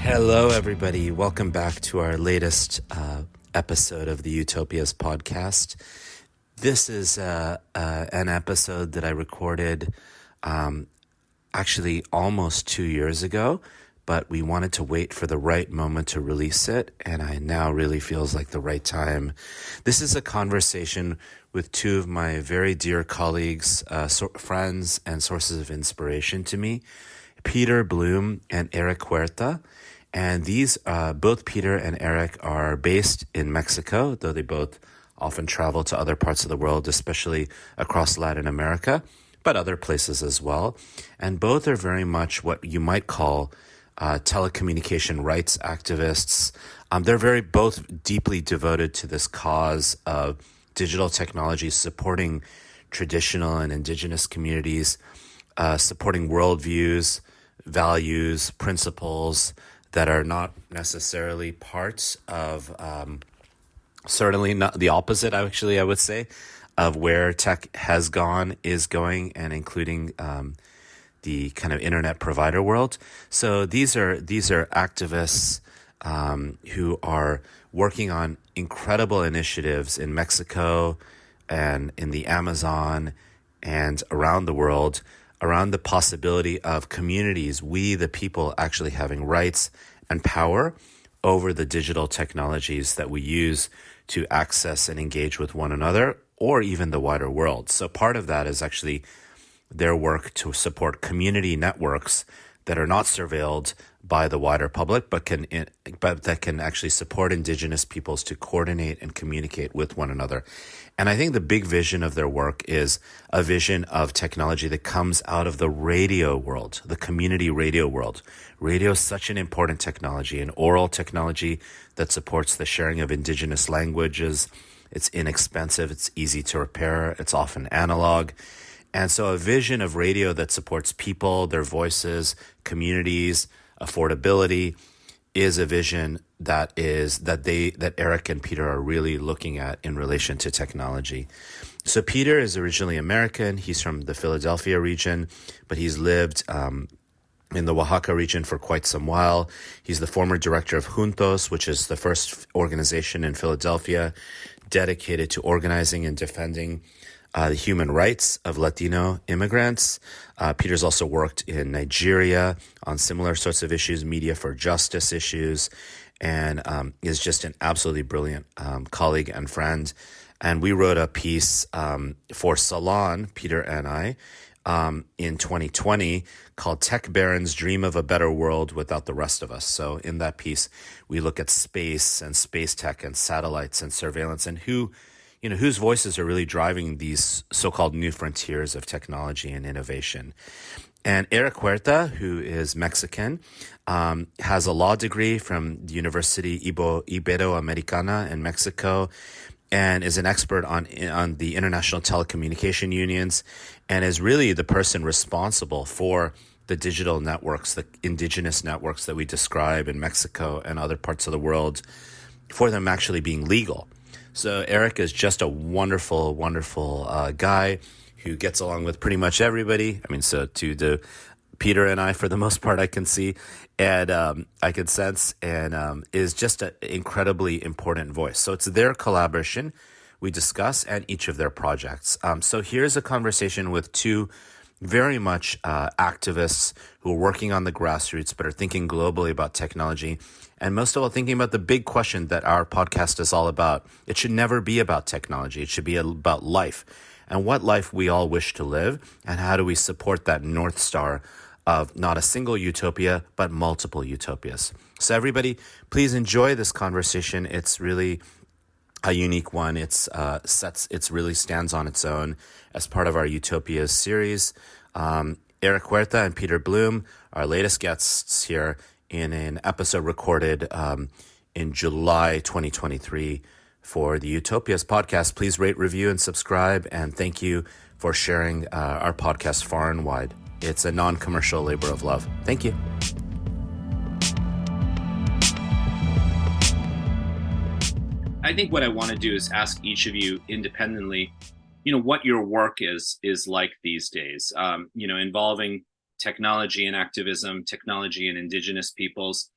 Hello, everybody. Welcome back to our latest episode of the Utopias podcast. This is an episode that I recorded actually almost 2 years ago, but we wanted to wait for the right moment to release it, and I now really feels like the right time. This is a conversation with two of my very dear colleagues, friends, and sources of inspiration to me, Peter Bloom and Erick Huerta. And these, both Peter and Erick, are based in Mexico, though they both often travel to other parts of the world, especially across Latin America, but other places as well. And both are very much what you might call telecommunication rights activists. They're both deeply devoted to this cause of digital technology supporting traditional and indigenous communities, supporting worldviews, values, principles that are not necessarily parts of, certainly not the opposite, actually, I would say, of where tech has gone, is going, and including the kind of internet provider world. So these are activists who are working on incredible initiatives in Mexico and in the Amazon and around the world, around the possibility of communities, we the people, actually having rights and power over the digital technologies that we use to access and engage with one another or even the wider world. So part of that is actually their work to support community networks that are not surveilled by the wider public, but that can actually support indigenous peoples to coordinate and communicate with one another. And I think the big vision of their work is a vision of technology that comes out of the radio world, the community radio world. Radio is such an important technology, an oral technology that supports the sharing of indigenous languages. It's inexpensive, it's easy to repair, it's often analog. And so a vision of radio that supports people, their voices, communities, affordability is a vision that Erick and Peter are really looking at in relation to technology. So Peter is originally American. He's from the Philadelphia region, but he's lived in the Oaxaca region for quite some while. He's the former director of Juntos, which is the first organization in Philadelphia dedicated to organizing and defending the human rights of Latino immigrants. Peter's also worked in Nigeria on similar sorts of issues, media for justice issues, and is just an absolutely brilliant colleague and friend. And we wrote a piece for Salon, Peter and I, in 2020 called Tech Barons Dream of a Better World Without the Rest of Us. So in that piece, we look at space and space tech and satellites and surveillance and whose voices are really driving these so-called new frontiers of technology and innovation. And Erick Huerta, who is Mexican, has a law degree from the University Iberoamericana in Mexico, and is an expert on the International Telecommunication Unions, and is really the person responsible for the digital networks, the indigenous networks that we describe in Mexico and other parts of the world, for them actually being legal. So Erick is just a wonderful, wonderful guy who gets along with pretty much everybody. I mean, so to Peter and I, for the most part, I can see and I can sense, and is just an incredibly important voice. So it's their collaboration we discuss and each of their projects. So here's a conversation with two very much activists who are working on the grassroots but are thinking globally about technology, and most of all thinking about the big question that our podcast is all about. It should never be about technology. It should be about life and what life we all wish to live, and how do we support that North Star of not a single utopia but multiple utopias. So everybody, please enjoy this conversation. It's really a unique one. It really stands on its own as part of our Utopias series. Erick Huerta and Peter Bloom, our latest guests here in an episode recorded in July 2023 for the Utopias podcast. Please rate, review, and subscribe. And thank you for sharing our podcast far and wide. It's a non-commercial labor of love. Thank you. I think what I want to do is ask each of you independently, what your work is like these days, involving technology and activism, technology and indigenous peoples.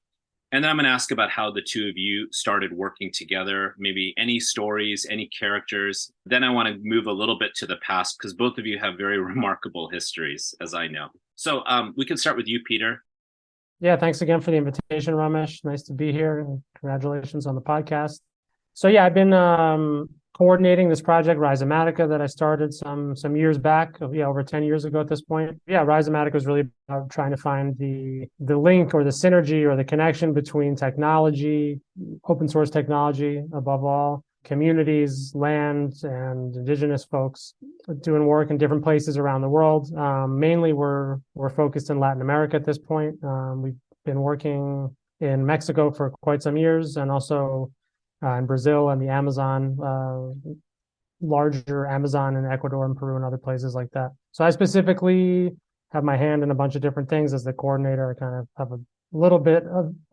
And then I'm going to ask about how the two of you started working together, maybe any stories, any characters. Then I want to move a little bit to the past because both of you have very remarkable histories, as I know. So we can start with you, Peter. Yeah, thanks again for the invitation, Ramesh. Nice to be here, and congratulations on the podcast. So yeah, I've been coordinating this project, Rhizomatica, that I started some years back. Yeah, over 10 years ago at this point. Yeah, Rhizomatica was really about trying to find the link or the synergy or the connection between technology, open source technology above all, communities, land, and indigenous folks doing work in different places around the world. Mainly, we're focused in Latin America at this point. We've been working in Mexico for quite some years, and also in Brazil and the Amazon, larger Amazon in Ecuador and Peru and other places like that. So I specifically have my hand in a bunch of different things as the coordinator. I kind of have a little bit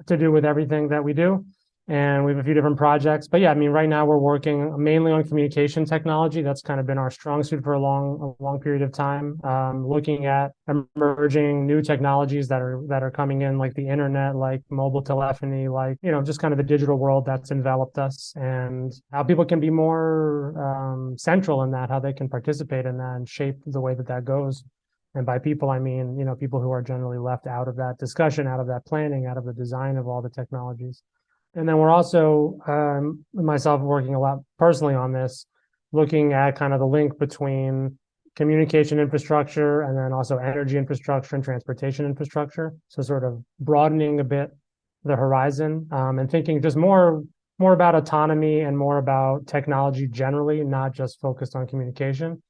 to do with everything that we do. And we have a few different projects. But yeah, I mean, right now we're working mainly on communication technology. That's kind of been our strong suit for a long period of time. Looking at emerging new technologies that are coming in, like the internet, like mobile telephony, like, just kind of the digital world that's enveloped us, and how people can be more central in that, how they can participate in that and shape the way that goes. And by people, I mean, people who are generally left out of that discussion, out of that planning, out of the design of all the technologies. And then we're also, myself, working a lot personally on this, looking at kind of the link between communication infrastructure and then also energy infrastructure and transportation infrastructure. So sort of broadening a bit the horizon, and thinking just more about autonomy and more about technology generally, not just focused on communication,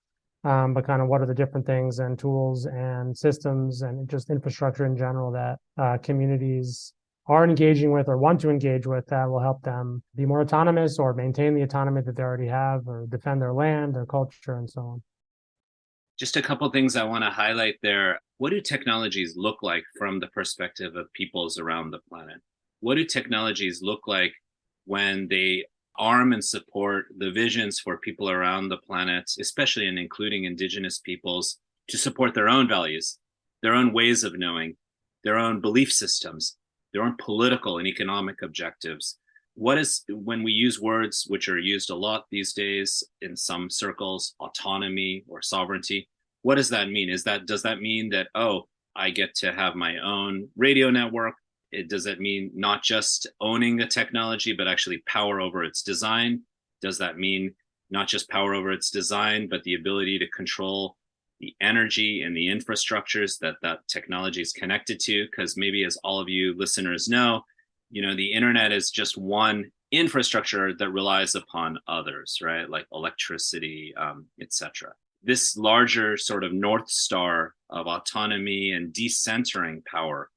but kind of what are the different things and tools and systems and just infrastructure in general that communities are engaging with or want to engage with that will help them be more autonomous or maintain the autonomy that they already have or defend their land, their culture, and so on. Just a couple things I want to highlight there. What do technologies look like from the perspective of peoples around the planet? What do technologies look like when they arm and support the visions for people around the planet, especially and including indigenous peoples, to support their own values, their own ways of knowing, their own belief systems, their own political and economic objectives? What is, when we use words which are used a lot these days in some circles, autonomy or sovereignty, what does that mean? Does that mean that, oh, I get to have my own radio network? Does that mean not just owning the technology, but actually power over its design? Does that mean not just power over its design, but the ability to control the energy and the infrastructures that technology is connected to? Because maybe, as all of you listeners know, the internet is just one infrastructure that relies upon others, right? Like electricity, etc. This larger sort of North Star of autonomy and decentering power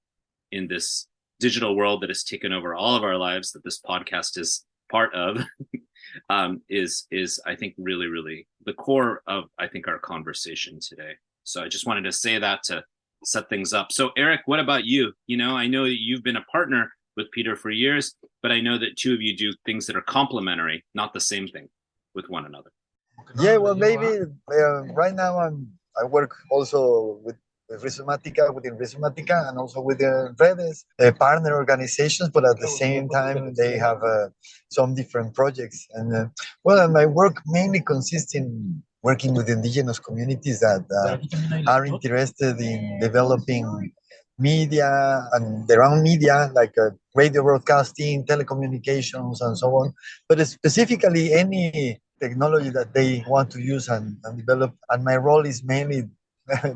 in this digital world that has taken over all of our lives, that this podcast is part of, is I think really the core of, I think, our conversation today. So I just wanted to say that to set things up. So Erick, what about you? I know that you've been a partner with Peter for years, but I know that two of you do things that are complementary, not the same thing, with one another. Yeah, well, maybe right now I work also with Rhizomatica, within Rhizomatica, and also with the Redes partner organizations, but at the same time, they have some different projects. And and my work mainly consists in working with indigenous communities that are interested in developing media and their own media, like radio broadcasting, telecommunications, and so on. But specifically, any technology that they want to use and develop. And my role is mainly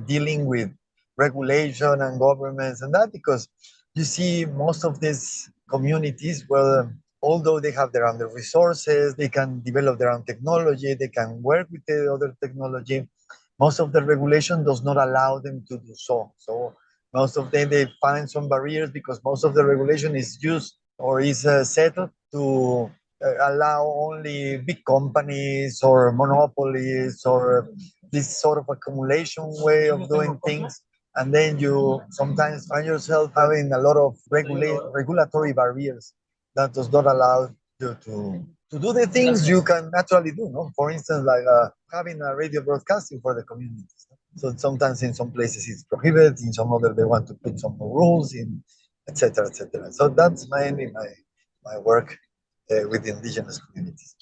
dealing with regulation and governments and that, because you see most of these communities, well, although they have their own resources, they can develop their own technology, they can work with the other technology. Most of the regulation does not allow them to do so. So most of them, they find some barriers because most of the regulation is used or is set to allow only big companies or monopolies or this sort of accumulation way of doing things. And then you sometimes find yourself having a lot of regulatory barriers that does not allow you to do the things you can naturally do. No? For instance, like having a radio broadcasting for the communities. So sometimes in some places it's prohibited, in some other they want to put some more rules in etc., etc. So that's mainly my work with indigenous communities.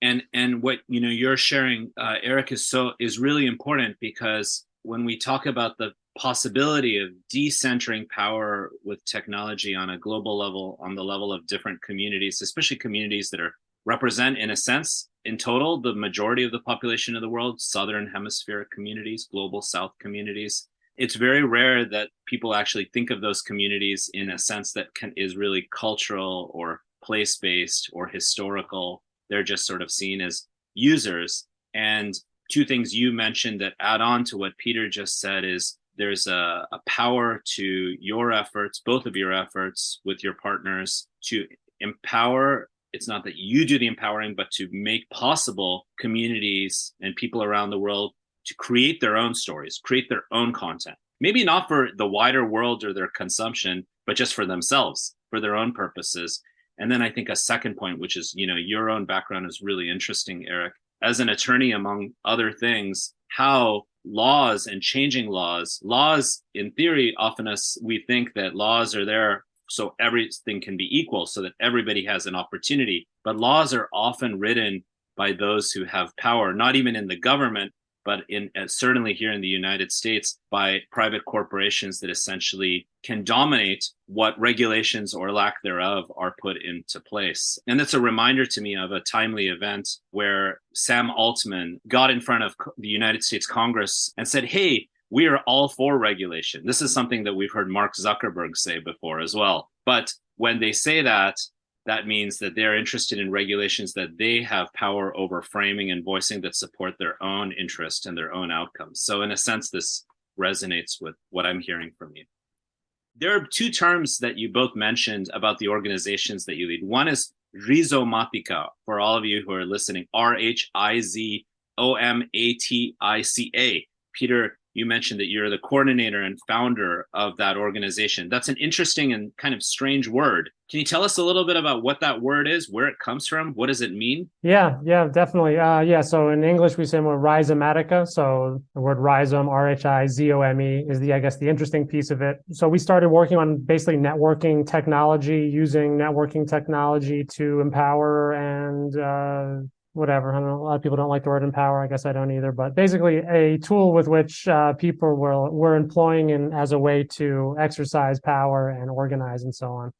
And what you're sharing, Eric, is really important, because when we talk about the possibility of decentering power with technology on a global level, on the level of different communities, especially communities that represent, in a sense, in total, the majority of the population of the world, Southern Hemispheric communities, global South communities. It's very rare that people actually think of those communities in a sense that is really cultural or place-based or historical. They're just sort of seen as users. And two things you mentioned that add on to what Peter just said is there's a power to your efforts, both of your efforts with your partners, to empower. It's not that you do the empowering, but to make possible communities and people around the world to create their own stories, create their own content. Maybe not for the wider world or their consumption, but just for themselves, for their own purposes. And then I think a second point, which is, your own background is really interesting, Eric. As an attorney, among other things, how laws and changing laws in theory, often we think that laws are there so everything can be equal, so that everybody has an opportunity. But laws are often written by those who have power, not even in the government, but certainly here in the United States, by private corporations that essentially can dominate what regulations or lack thereof are put into place. And that's a reminder to me of a timely event where Sam Altman got in front of the United States Congress and said, hey, we are all for regulation. This is something that we've heard Mark Zuckerberg say before as well. But when they say that, that means that they're interested in regulations that they have power over framing and voicing that support their own interest and their own outcomes. So in a sense, this resonates with what I'm hearing from you. There are two terms that you both mentioned about the organizations that you lead. One is Rhizomatica, for all of you who are listening, Rhizomatica. Peter, you mentioned that you're the coordinator and founder of that organization. That's an interesting and kind of strange word. Can you tell us a little bit about what that word is, where it comes from? What does it mean? Yeah, definitely. So in English, we say more Rhizomatica. So the word rhizome, Rhizome, is the interesting piece of it. So we started working on basically networking technology, using networking technology to empower and whatever. I don't know. A lot of people don't like the word empower. I guess I don't either. But basically, a tool with which people were employing as a way to exercise power and organize and so on.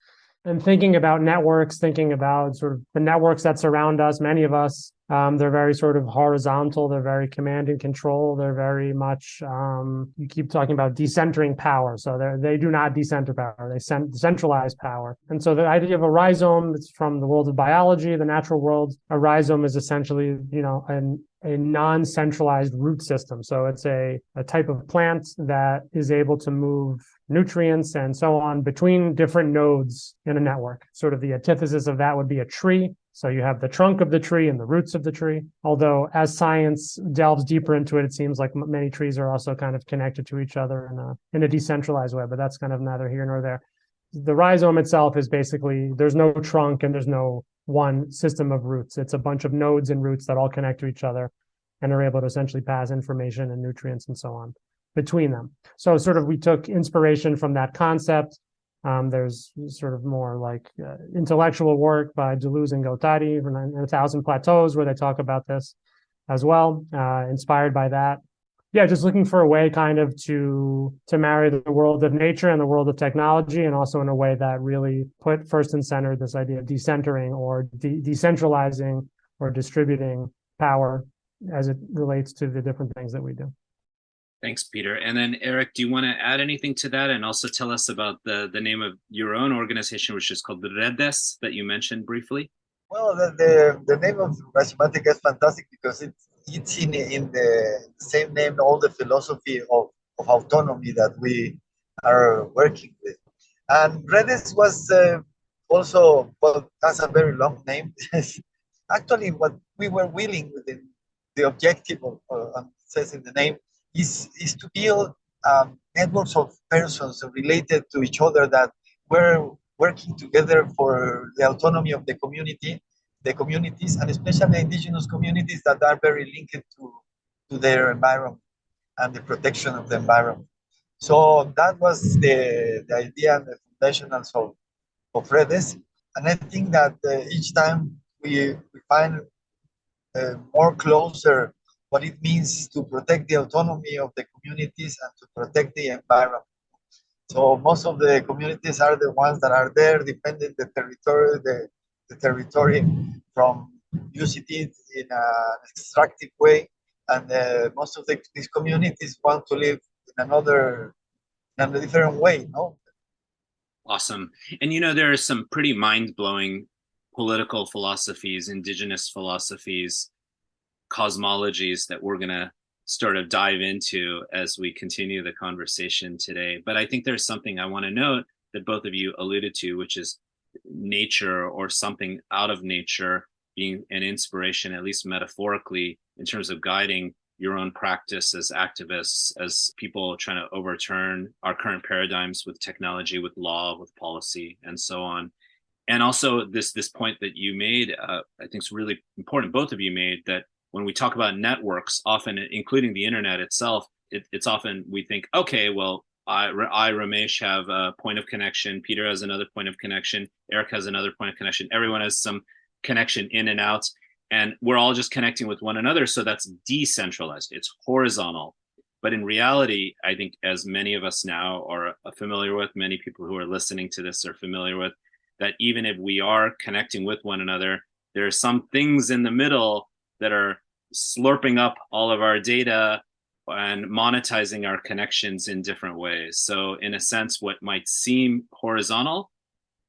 And thinking about networks, thinking about sort of the networks that surround us, many of us, they're very sort of horizontal. They're very command and control. They're very much, you keep talking about decentering power. So they do not decenter power. They centralize power. And so the idea of a rhizome, it's from the world of biology, the natural world. A rhizome is essentially, a non-centralized root system. So it's a type of plant that is able to move nutrients and so on between different nodes in a network. Sort of the antithesis of that would be a tree. So you have the trunk of the tree and the roots of the tree. Although as science delves deeper into it, it seems like many trees are also kind of connected to each other in a decentralized way, but that's kind of neither here nor there. The rhizome itself is basically, there's no trunk and there's no one system of roots. It's a bunch of nodes and roots that all connect to each other and are able to essentially pass information and nutrients and so on between them. So sort of we took inspiration from that concept. There's sort of more like intellectual work by Deleuze and Guattari in 1,000 Plateaus where they talk about this as well, inspired by that. Yeah, just looking for a way kind of to marry the world of nature and the world of technology, and also in a way that really put first and center this idea of decentering or decentralizing or distributing power as it relates to the different things that we do. Thanks, Peter. And then Eric, do you want to add anything to that and also tell us about the name of your own organization, which is called Redes, that you mentioned briefly? Well, the name of Rhizomatica is fantastic because it's in the same name, all the philosophy of autonomy that we are working with. And Redes was also, well, that's a very long name. Actually, what we were willing within the objective of says in the name is to build networks of persons related to each other that were working together for the autonomy of the communities, and especially indigenous communities that are very linked to their environment and the protection of the environment. So that was the idea and the foundationals of redes. And I think that each time we find more closer what it means to protect the autonomy of the communities and to protect the environment. So most of the communities are the ones that are there defending the territory from using it in an extractive way. And most of these communities want to live in a different way, no? Awesome. And there are some pretty mind-blowing political philosophies, indigenous philosophies, cosmologies that we're going to sort of dive into as we continue the conversation today. But I think there's something I want to note that both of you alluded to, which is nature or something out of nature being an inspiration, at least metaphorically, in terms of guiding your own practice as activists, as people trying to overturn our current paradigms with technology, with law, with policy, and so on. And also this point that you made, I think is really important, both of you made, that when we talk about networks, often including the internet itself, it's often we think, okay, well, I, Ramesh, have a point of connection. Peter has another point of connection. Erick has another point of connection. Everyone has some connection in and out. And we're all just connecting with one another. So that's decentralized. It's horizontal. But in reality, I think as many of us now are familiar with, many people who are listening to this are familiar with, that even if we are connecting with one another, there are some things in the middle that are slurping up all of our data and monetizing our connections in different ways. So in a sense, what might seem horizontal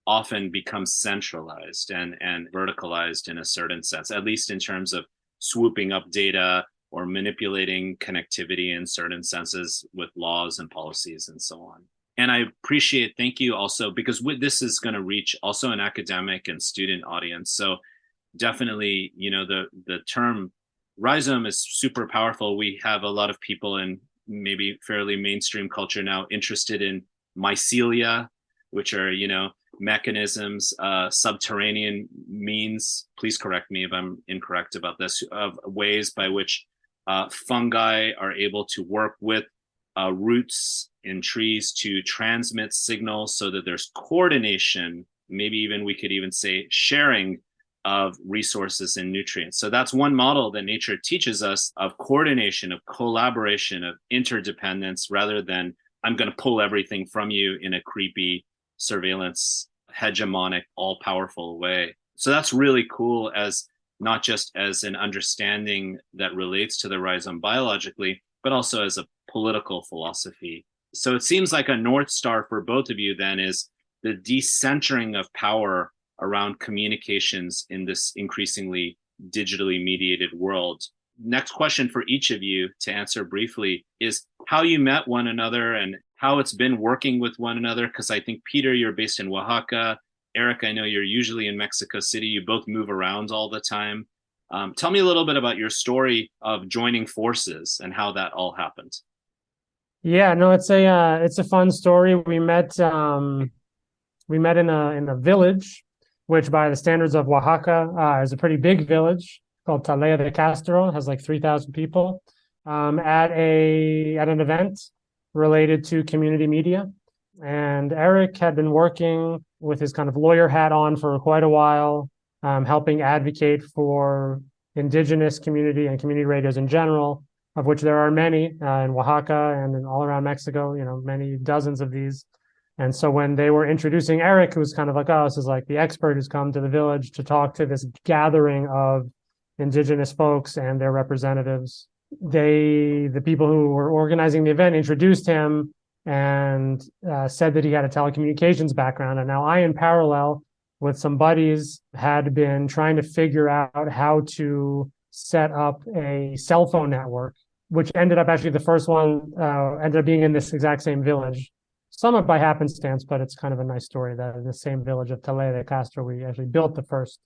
often becomes centralized and verticalized in a certain sense, at least in terms of swooping up data or manipulating connectivity in certain senses with laws and policies and so on. And I appreciate, thank you also, because this is going to reach also an academic and student audience. So definitely, the term rhizome is super powerful. We have a lot of people in maybe fairly mainstream culture now interested in mycelia, which are, mechanisms, subterranean means, please correct me if I'm incorrect about this, of ways by which fungi are able to work with roots in trees to transmit signals so that there's coordination, maybe even we could even say sharing of resources and nutrients. So that's one model that nature teaches us of coordination, of collaboration, of interdependence, rather than I'm going to pull everything from you in a creepy surveillance, hegemonic, all-powerful way. So that's really cool, as not just as an understanding that relates to the rhizome biologically, but also as a political philosophy. So it seems like a North Star for both of you then is the decentering of power around communications in this increasingly digitally mediated world. Next question for each of you to answer briefly is how you met one another and how it's been working with one another. Because I think, Peter, you're based in Oaxaca. Erick, I know you're usually in Mexico City. You both move around all the time. Tell me a little bit about your story of joining forces and how that all happened. Yeah, no, it's a fun story. We met in a village, which by the standards of Oaxaca is a pretty big village called Talea de Castro. It has like 3,000 people at an event related to community media. And Erick had been working with his kind of lawyer hat on for quite a while, helping advocate for indigenous community and community radios in general, of which there are many in Oaxaca and all around Mexico, many dozens of these. And so when they were introducing Erick, who was kind of like, oh, this is like the expert who's come to the village to talk to this gathering of indigenous folks and their representatives, the people who were organizing the event introduced him and said that he had a telecommunications background. And now I, in parallel with some buddies, had been trying to figure out how to set up a cell phone network, which ended up actually the first one ended up being in this exact same village. Somewhat by happenstance, but it's kind of a nice story that in the same village of Talea de Castro, we actually built the first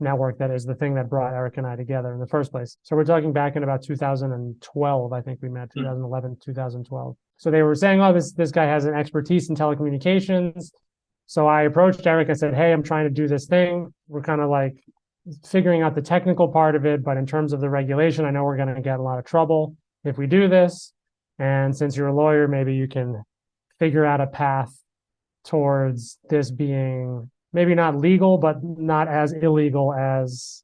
network that is the thing that brought Erick and I together in the first place. So we're talking back in about 2012, I think we met, 2011, 2012. So they were saying, oh, this guy has an expertise in telecommunications. So I approached Erick. I said, hey, I'm trying to do this thing. We're kind of like figuring out the technical part of it, but in terms of the regulation, I know we're going to get a lot of trouble if we do this. And since you're a lawyer, maybe you can figure out a path towards this being maybe not legal, but not as illegal as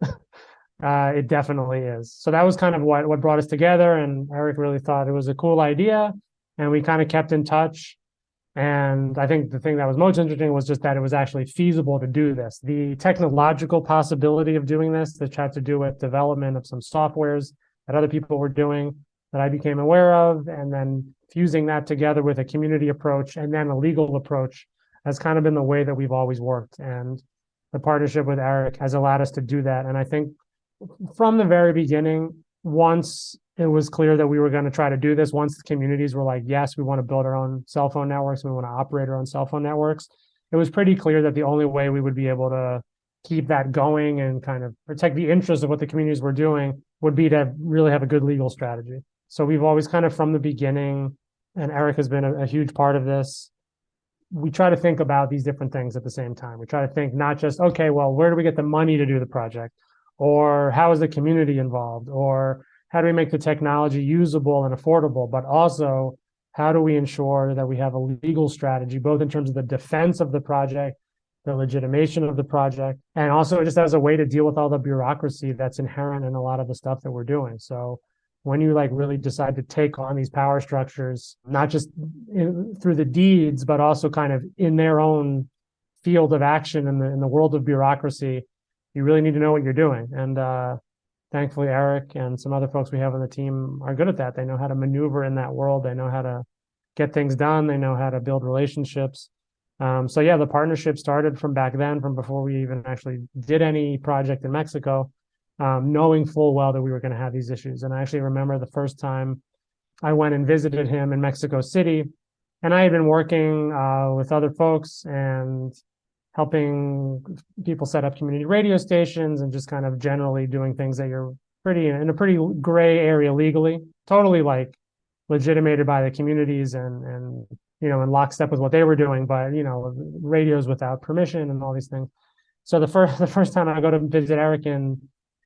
it definitely is. So that was kind of what brought us together. And Erick really thought it was a cool idea. And we kind of kept in touch. And I think the thing that was most interesting was just that it was actually feasible to do this. The technological possibility of doing this, which had to do with development of some softwares that other people were doing that I became aware of, and then fusing that together with a community approach and then a legal approach has kind of been the way that we've always worked. And the partnership with Erick has allowed us to do that. And I think from the very beginning, once it was clear that we were going to try to do this, once the communities were like, yes, we want to build our own cell phone networks, we want to operate our own cell phone networks, it was pretty clear that the only way we would be able to keep that going and kind of protect the interests of what the communities were doing would be to really have a good legal strategy. So we've always kind of from the beginning, and Erick has been a huge part of this, we try to think about these different things at the same time. We try to think not just, okay, well, where do we get the money to do the project? Or how is the community involved? Or how do we make the technology usable and affordable? But also, how do we ensure that we have a legal strategy, both in terms of the defense of the project, the legitimation of the project, and also just as a way to deal with all the bureaucracy that's inherent in a lot of the stuff that we're doing. So when you like really decide to take on these power structures, not just through the deeds, but also kind of in their own field of action in the world of bureaucracy, you really need to know what you're doing. And thankfully, Erick and some other folks we have on the team are good at that. They know how to maneuver in that world. They know how to get things done. They know how to build relationships. So yeah, the partnership started from back then, from before we even actually did any project in Mexico, knowing full well that we were going to have these issues. And I actually remember the first time I went and visited him in Mexico City, and I had been working with other folks and helping people set up community radio stations and just kind of generally doing things that you're in a pretty gray area legally, totally like legitimated by the communities and in lockstep with what they were doing, but radios without permission and all these things. So the first time I go to visit Erick in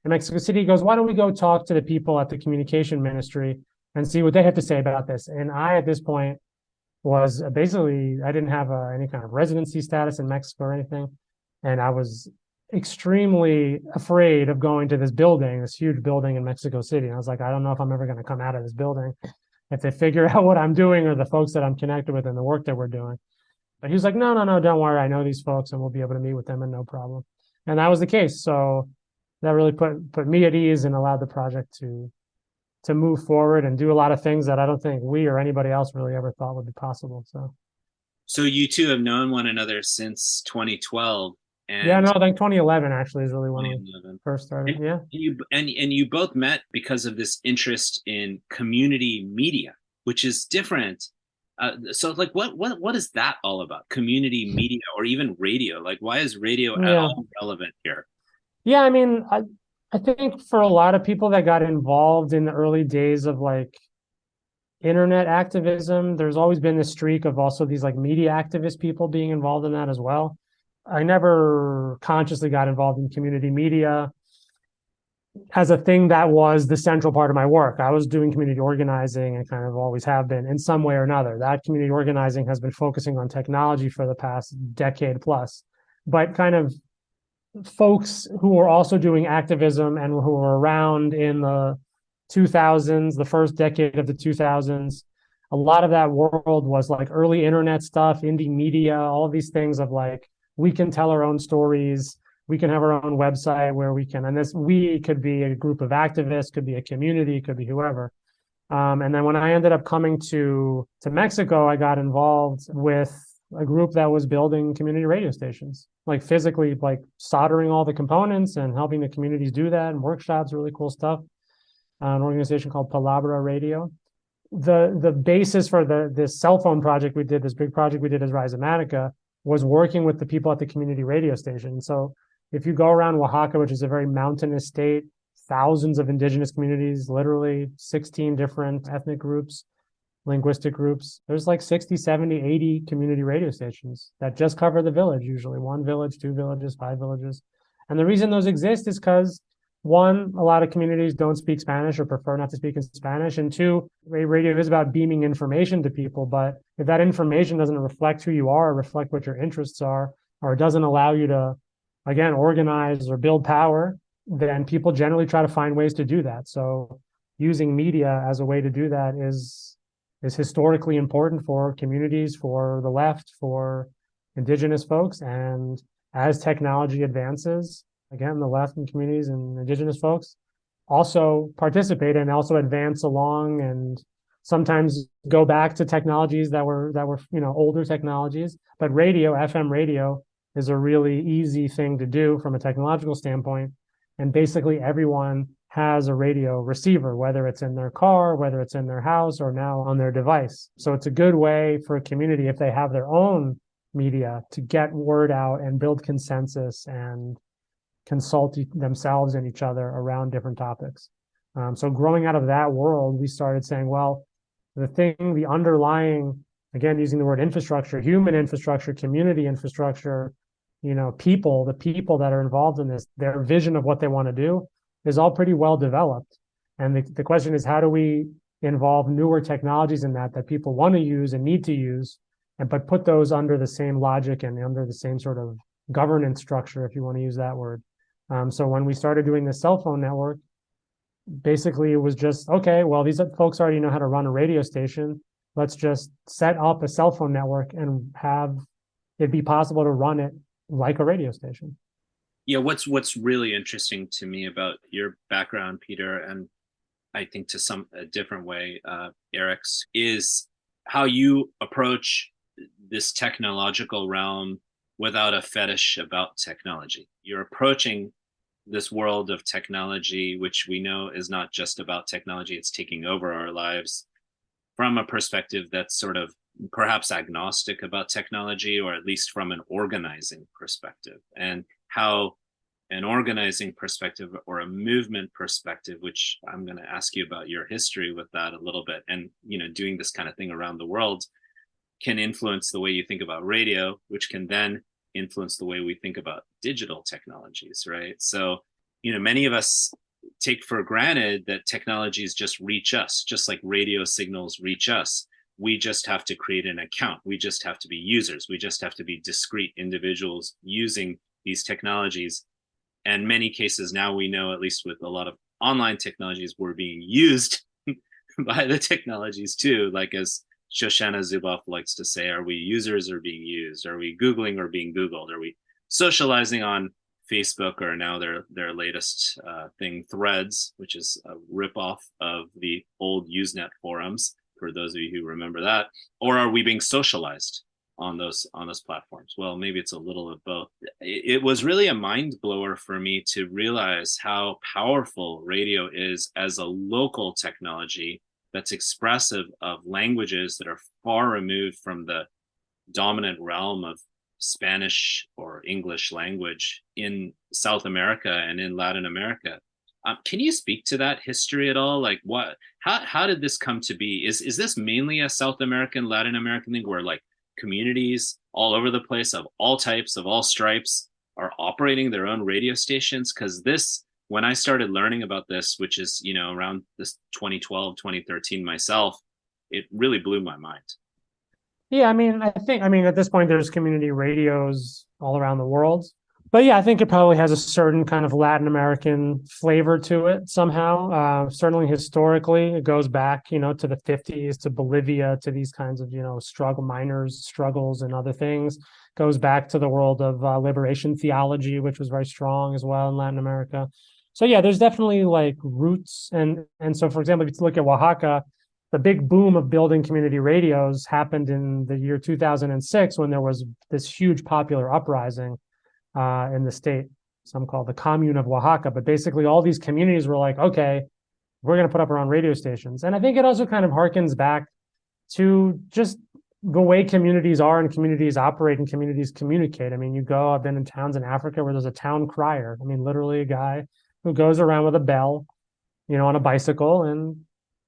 Mexico City, he goes, why don't we go talk to the people at the communication ministry and see what they have to say about this? And I, at this point, was basically, I didn't have any kind of residency status in Mexico or anything. And I was extremely afraid of going to this huge building in Mexico City. And I was like, I don't know if I'm ever going to come out of this building if they figure out what I'm doing or the folks that I'm connected with and the work that we're doing. But he was like, no, don't worry. I know these folks and we'll be able to meet with them and no problem. And that was the case. So that really put me at ease and allowed the project to move forward and do a lot of things that I don't think we or anybody else really ever thought would be possible. So you two have known one another since 2012. And yeah, no, I think 2011 actually is really when we first started. And you both met because of this interest in community media, which is different. So like what is that all about? Community media or even radio? Like why is radio at all relevant here? Yeah, I mean, I think for a lot of people that got involved in the early days of like internet activism, there's always been this streak of also these like media activist people being involved in that as well. I never consciously got involved in community media as a thing that was the central part of my work. I was doing community organizing and kind of always have been in some way or another. That community organizing has been focusing on technology for the past decade plus, but kind of folks who were also doing activism and who were around in the 2000s, the first decade of the 2000s, a lot of that world was like early internet stuff, indie media, all of these things of like, we can tell our own stories, we can have our own website where we can, and this we could be a group of activists, could be a community, could be whoever. And then when I ended up coming to Mexico, I got involved with a group that was building community radio stations, like physically like soldering all the components and helping the communities do that and workshops, really cool stuff. An organization called Palabra Radio. The basis for this cell phone project we did, this big project we did as Rhizomatica, was working with the people at the community radio station. So if you go around Oaxaca, which is a very mountainous state, thousands of indigenous communities, literally 16 different ethnic groups, linguistic groups, there's like 60, 70, 80 community radio stations that just cover the village, usually one village, two villages, five villages. And the reason those exist is because one, a lot of communities don't speak Spanish or prefer not to speak in Spanish. And two, radio is about beaming information to people. But if that information doesn't reflect who you are, or reflect what your interests are, or it doesn't allow you to, again, organize or build power, then people generally try to find ways to do that. So using media as a way to do that is historically important for communities, for the left, for indigenous folks. And as technology advances, again, the left and communities and indigenous folks also participate and also advance along and sometimes go back to technologies that were older technologies. But radio, FM radio, is a really easy thing to do from a technological standpoint. And basically everyone has a radio receiver, whether it's in their car, whether it's in their house, or now on their device. So it's a good way for a community, if they have their own media, to get word out and build consensus and consult themselves and each other around different topics. So growing out of that world, we started saying, well, the underlying, again, using the word infrastructure, human infrastructure, community infrastructure, the people that are involved in this, their vision of what they want to do is all pretty well developed. And the question is, how do we involve newer technologies in that people want to use and need to use, but put those under the same logic and under the same sort of governance structure, if you want to use that word. So when we started doing the cell phone network, basically it was just, okay, well, these folks already know how to run a radio station. Let's just set up a cell phone network and have it be possible to run it like a radio station. Yeah, what's really interesting to me about your background, Peter, and I think to a different way, Erick's, is how you approach this technological realm without a fetish about technology. You're approaching this world of technology, which we know is not just about technology, it's taking over our lives, from a perspective that's sort of perhaps agnostic about technology, or at least from an organizing perspective, and how an organizing perspective or a movement perspective, which I'm going to ask you about your history with that a little bit, and doing this kind of thing around the world, can influence the way you think about radio, which can then influence the way we think about digital technologies, right? So, many of us take for granted that technologies just reach us, just like radio signals reach us. We just have to create an account. We just have to be users. We just have to be discrete individuals using these technologies. And many cases now we know, at least with a lot of online technologies, we're being used by the technologies too. Like, as Shoshana Zuboff likes to say, are we users or being used? Are we Googling or being Googled? Are we socializing on Facebook, or now their latest thing, Threads, which is a ripoff of the old Usenet forums, for those of you who remember that? Or are we being socialized on those platforms? Well, maybe it's a little of both. It was really a mind blower for me to realize how powerful radio is as a local technology that's expressive of languages that are far removed from the dominant realm of Spanish or English language in South America and in Latin America. Can you speak to that history at all? Like, how did this come to be? Is this mainly a South American, Latin American thing, where like communities all over the place of all types, of all stripes, are operating their own radio stations? Because this, when I started learning about this, which is, around this 2012, 2013 myself, it really blew my mind. Yeah, I mean, at this point, there's community radios all around the world. But yeah, I think it probably has a certain kind of Latin American flavor to it somehow. Certainly historically, it goes back, to the 50s, to Bolivia, to these kinds of, miners' struggles and other things. Goes back to the world of liberation theology, which was very strong as well in Latin America. So yeah, there's definitely like roots. And so, for example, if you look at Oaxaca, the big boom of building community radios happened in the year 2006, when there was this huge popular uprising in the state, some call the Commune of Oaxaca. But basically all these communities were like, okay, we're going to put up our own radio stations. And I think it also kind of harkens back to just the way communities are and communities operate and communities communicate. I mean, I've been in towns in Africa where there's a town crier. I mean, literally a guy who goes around with a bell, on a bicycle, and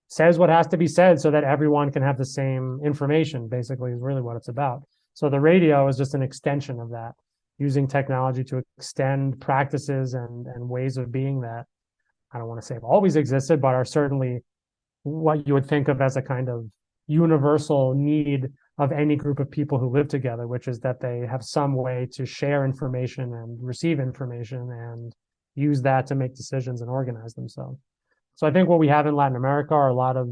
says what has to be said so that everyone can have the same information, basically, is really what it's about. So the radio is just an extension of that, using technology to extend practices and ways of being that I don't want to say have always existed, but are certainly what you would think of as a kind of universal need of any group of people who live together, which is that they have some way to share information and receive information and use that to make decisions and organize themselves. So I think what we have in Latin America are a lot of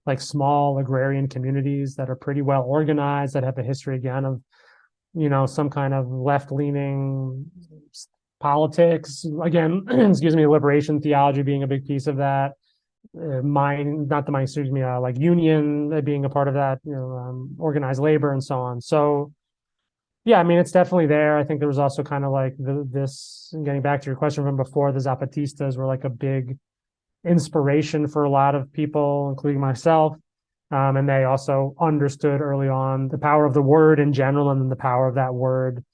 like small agrarian communities that are pretty well organized, that have a history again of, some kind of left-leaning politics. Again, excuse me, liberation theology being a big piece of that. Like union being a part of that, organized labor and so on. So yeah, I mean, it's definitely there. I think there was also kind of like this, getting back to your question from before, the Zapatistas were like a big inspiration for a lot of people, including myself. And they also understood early on the power of the word in general, and then the power of that word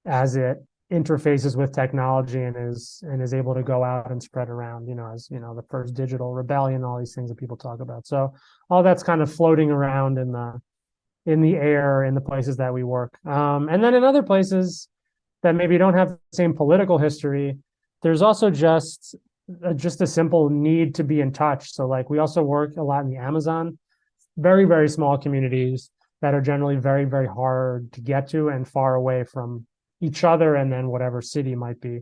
as it interfaces with technology and is able to go out and spread around, as the first digital rebellion, all these things that people talk about. So all that's kind of floating around in the air in the places that we work. And then in other places that maybe don't have the same political history, there's also just a simple need to be in touch. So like we also work a lot in the Amazon, very, very small communities that are generally very, very hard to get to and far away from each other, and then whatever city might be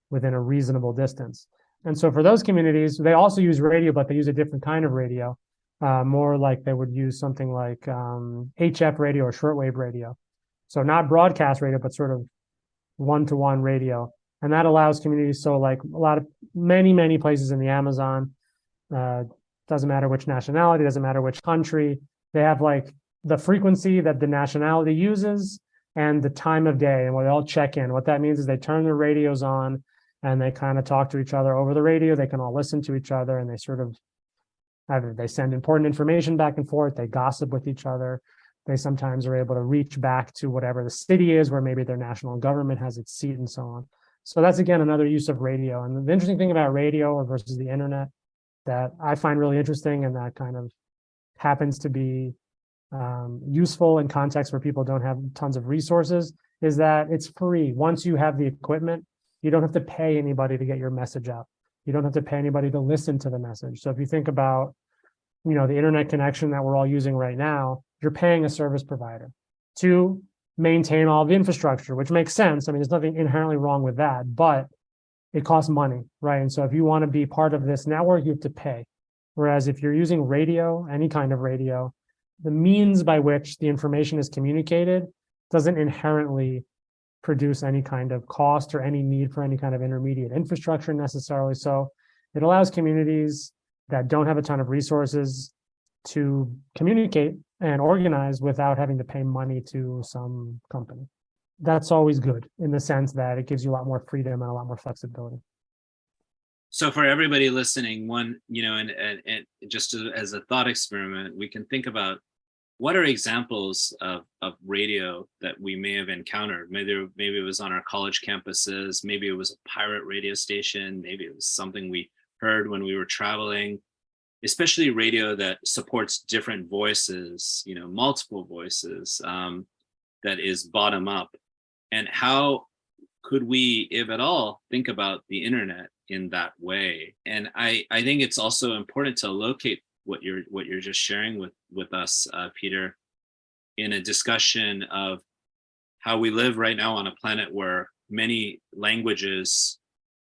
within a reasonable distance. And so for those communities, they also use radio, but they use a different kind of radio, more like they would use something like HF radio or shortwave radio. So not broadcast radio, but sort of one-to-one radio. And that allows communities, so like many places in the Amazon, doesn't matter which nationality, doesn't matter which country, they have like the frequency that the nationality uses and the time of day, and we all check in. What that means is they turn their radios on and they kind of talk to each other over the radio. They can all listen to each other, and they sort of they send important information back and forth. They gossip with each other. They sometimes are able to reach back to whatever the city is where maybe their national government has its seat and so on. So that's, again, another use of radio. And the interesting thing about radio versus the internet that I find really interesting, and that kind of happens to be useful in contexts where people don't have tons of resources, is that it's free. Once you have the equipment, you don't have to pay anybody to get your message out. You don't have to pay anybody to listen to the message. So if you think about, the internet connection that we're all using right now, you're paying a service provider to maintain all the infrastructure, which makes sense. I mean, there's nothing inherently wrong with that, but it costs money, right? And so if you want to be part of this network, you have to pay. Whereas if you're using radio, any kind of radio, the means by which the information is communicated doesn't inherently produce any kind of cost or any need for any kind of intermediate infrastructure necessarily. So it allows communities that don't have a ton of resources to communicate and organize without having to pay money to some company. That's always good in the sense that it gives you a lot more freedom and a lot more flexibility. So for everybody listening, and just as a thought experiment, we can think about what are examples of radio that we may have encountered. Maybe it was on our college campuses, maybe it was a pirate radio station, maybe it was something we heard when we were traveling, especially radio that supports different voices, multiple voices, that is bottom up. And how could we, if at all, think about the internet in that way? And I think it's also important to locate what you're just sharing with us, Peter, in a discussion of how we live right now on a planet where many languages,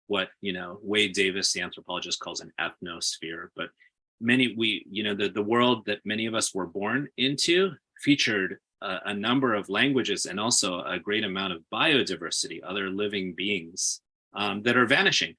what Wade Davis, the anthropologist, calls an ethnosphere, but the world that many of us were born into featured a number of languages and also a great amount of biodiversity, other living beings that are vanishing.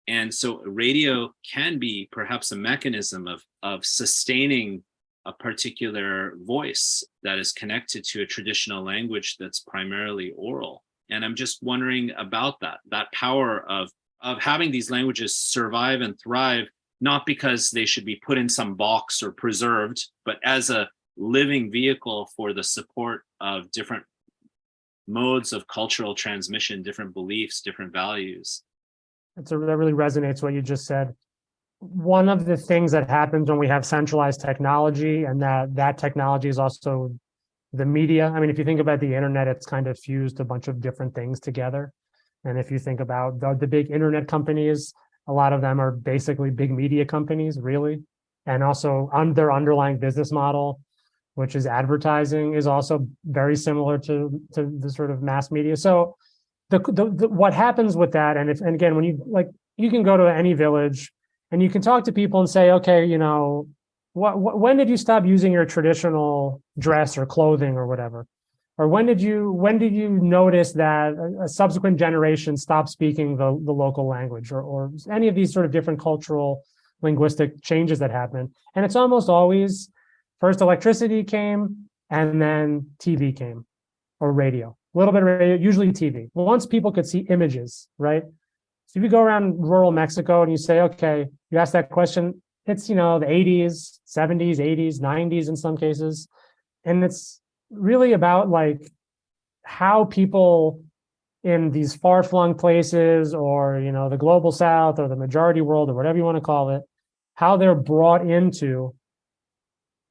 And so radio can be perhaps a mechanism of sustaining a particular voice that is connected to a traditional language that's primarily oral. And I'm just wondering about that power of having these languages survive and thrive, not because they should be put in some box or preserved, but as a living vehicle for the support of different modes of cultural transmission, different beliefs, different values. That really resonates what you just said. One of the things that happens when we have centralized technology, and that technology is also the media. I mean, if you think about the internet, it's kind of fused a bunch of different things together. And if you think about the big internet companies, A lot of them are basically big media companies, really. And also their underlying business model, which is advertising, is also very similar to the sort of mass media. So what happens with that, and again, when you can go to any village and you can talk to people and say, okay, when did you stop using your traditional dress or clothing or whatever? Or when did you notice that a subsequent generation stopped speaking the local language, or any of these sort of different cultural linguistic changes that happen? And it's almost always first electricity came and then TV came, or radio, a little bit of radio, usually TV. Once people could see images, right? So if you go around rural Mexico and you say, okay, you ask that question, it's, the 80s, 70s, 80s, 90s in some cases. And it's really about like how people in these far-flung places, or, the global South or the majority world or whatever you want to call it, how they're brought into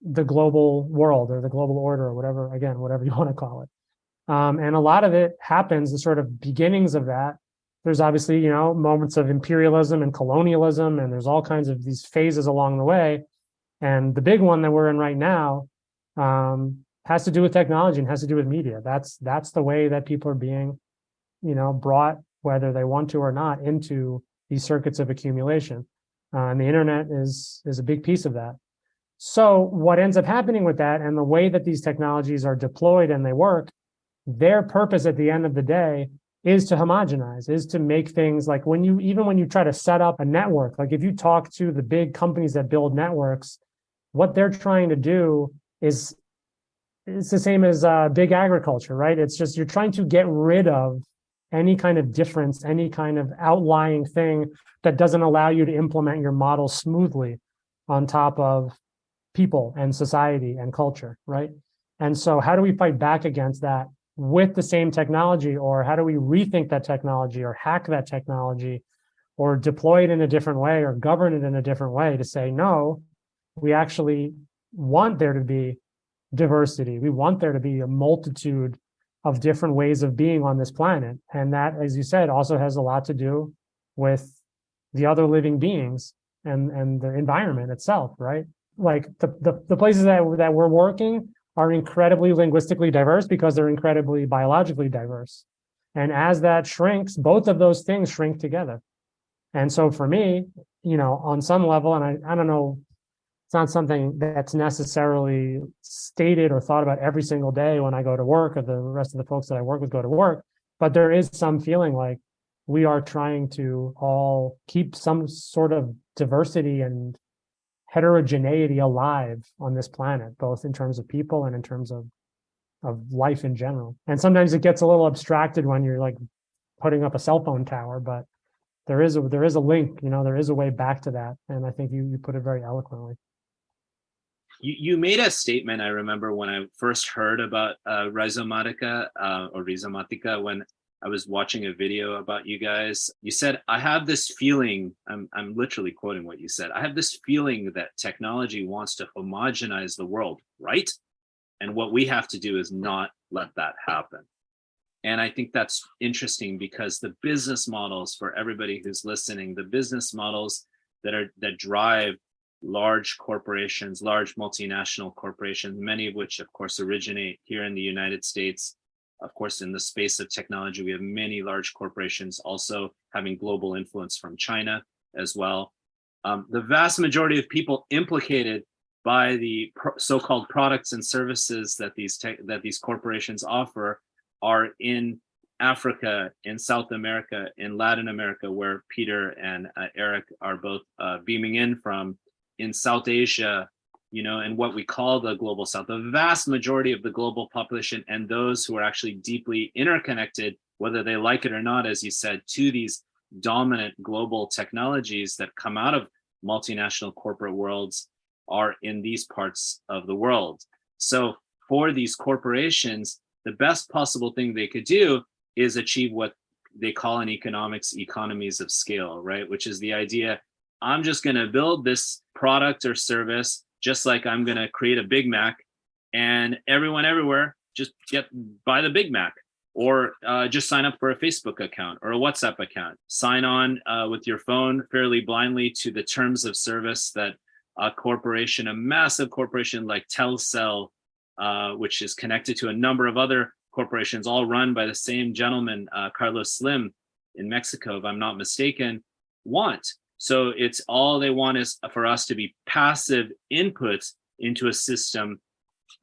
the global world or the global order or whatever you want to call it. And a lot of it happens, the sort of beginnings of that. There's obviously, moments of imperialism and colonialism, and there's all kinds of these phases along the way. And the big one that we're in right now has to do with technology and has to do with media. That's the way that people are being, brought, whether they want to or not, into these circuits of accumulation. And the internet is a big piece of that. So what ends up happening with that, and the way that these technologies are deployed and they work, their purpose at the end of the day is to homogenize, is to make things like when you try to set up a network, like if you talk to the big companies that build networks, what they're trying to do is it's the same as big agriculture, right? It's just you're trying to get rid of any kind of difference, any kind of outlying thing that doesn't allow you to implement your model smoothly on top of people and society and culture, right? And so how do we fight back against that with the same technology, or how do we rethink that technology or hack that technology or deploy it in a different way or govern it in a different way to say, no, we actually want there to be diversity. We want there to be a multitude of different ways of being on this planet. And that, as you said, also has a lot to do with the other living beings and the environment itself, right? Like the places that we're working are incredibly linguistically diverse because they're incredibly biologically diverse. And as that shrinks, both of those things shrink together. And so for me, on some level, and I don't know, it's not something that's necessarily stated or thought about every single day when I go to work, or the rest of the folks that I work with go to work, but there is some feeling like we are trying to all keep some sort of diversity and heterogeneity alive on this planet, both in terms of people and in terms of life in general. And sometimes it gets a little abstracted when you're like putting up a cell phone tower, but there is a link, there is a way back to that. And I think you put it very eloquently. You made a statement, I remember when I first heard about Rhizomatica or Rhizomatica, when I was watching a video about you guys. You said, I have this feeling, I'm literally quoting what you said, I have this feeling that technology wants to homogenize the world, right? And what we have to do is not let that happen. And I think that's interesting because the business models, for everybody who's listening, the business models that drive large corporations, large multinational corporations, many of which, of course, originate here in the United States. Of course, in the space of technology, we have many large corporations also having global influence from China as well. The vast majority of people implicated by the so-called products and services that these corporations offer are in Africa, in South America, in Latin America, where Peter and Erick are both beaming in from, in South Asia, and what we call the global South. The vast majority of the global population and those who are actually deeply interconnected, whether they like it or not, as you said, to these dominant global technologies that come out of multinational corporate worlds, are in these parts of the world. So for these corporations, the best possible thing they could do is achieve what they call in economics economies of scale, right? Which is the idea, I'm just going to build this product or service, just like I'm going to create a Big Mac, and everyone everywhere just buy the Big Mac. or just sign up for a Facebook account or a WhatsApp account. Sign on with your phone fairly blindly to the terms of service that a corporation, a massive corporation like Telcel, which is connected to a number of other corporations, all run by the same gentleman, Carlos Slim in Mexico, if I'm not mistaken, want. So it's all they want is for us to be passive inputs into a system.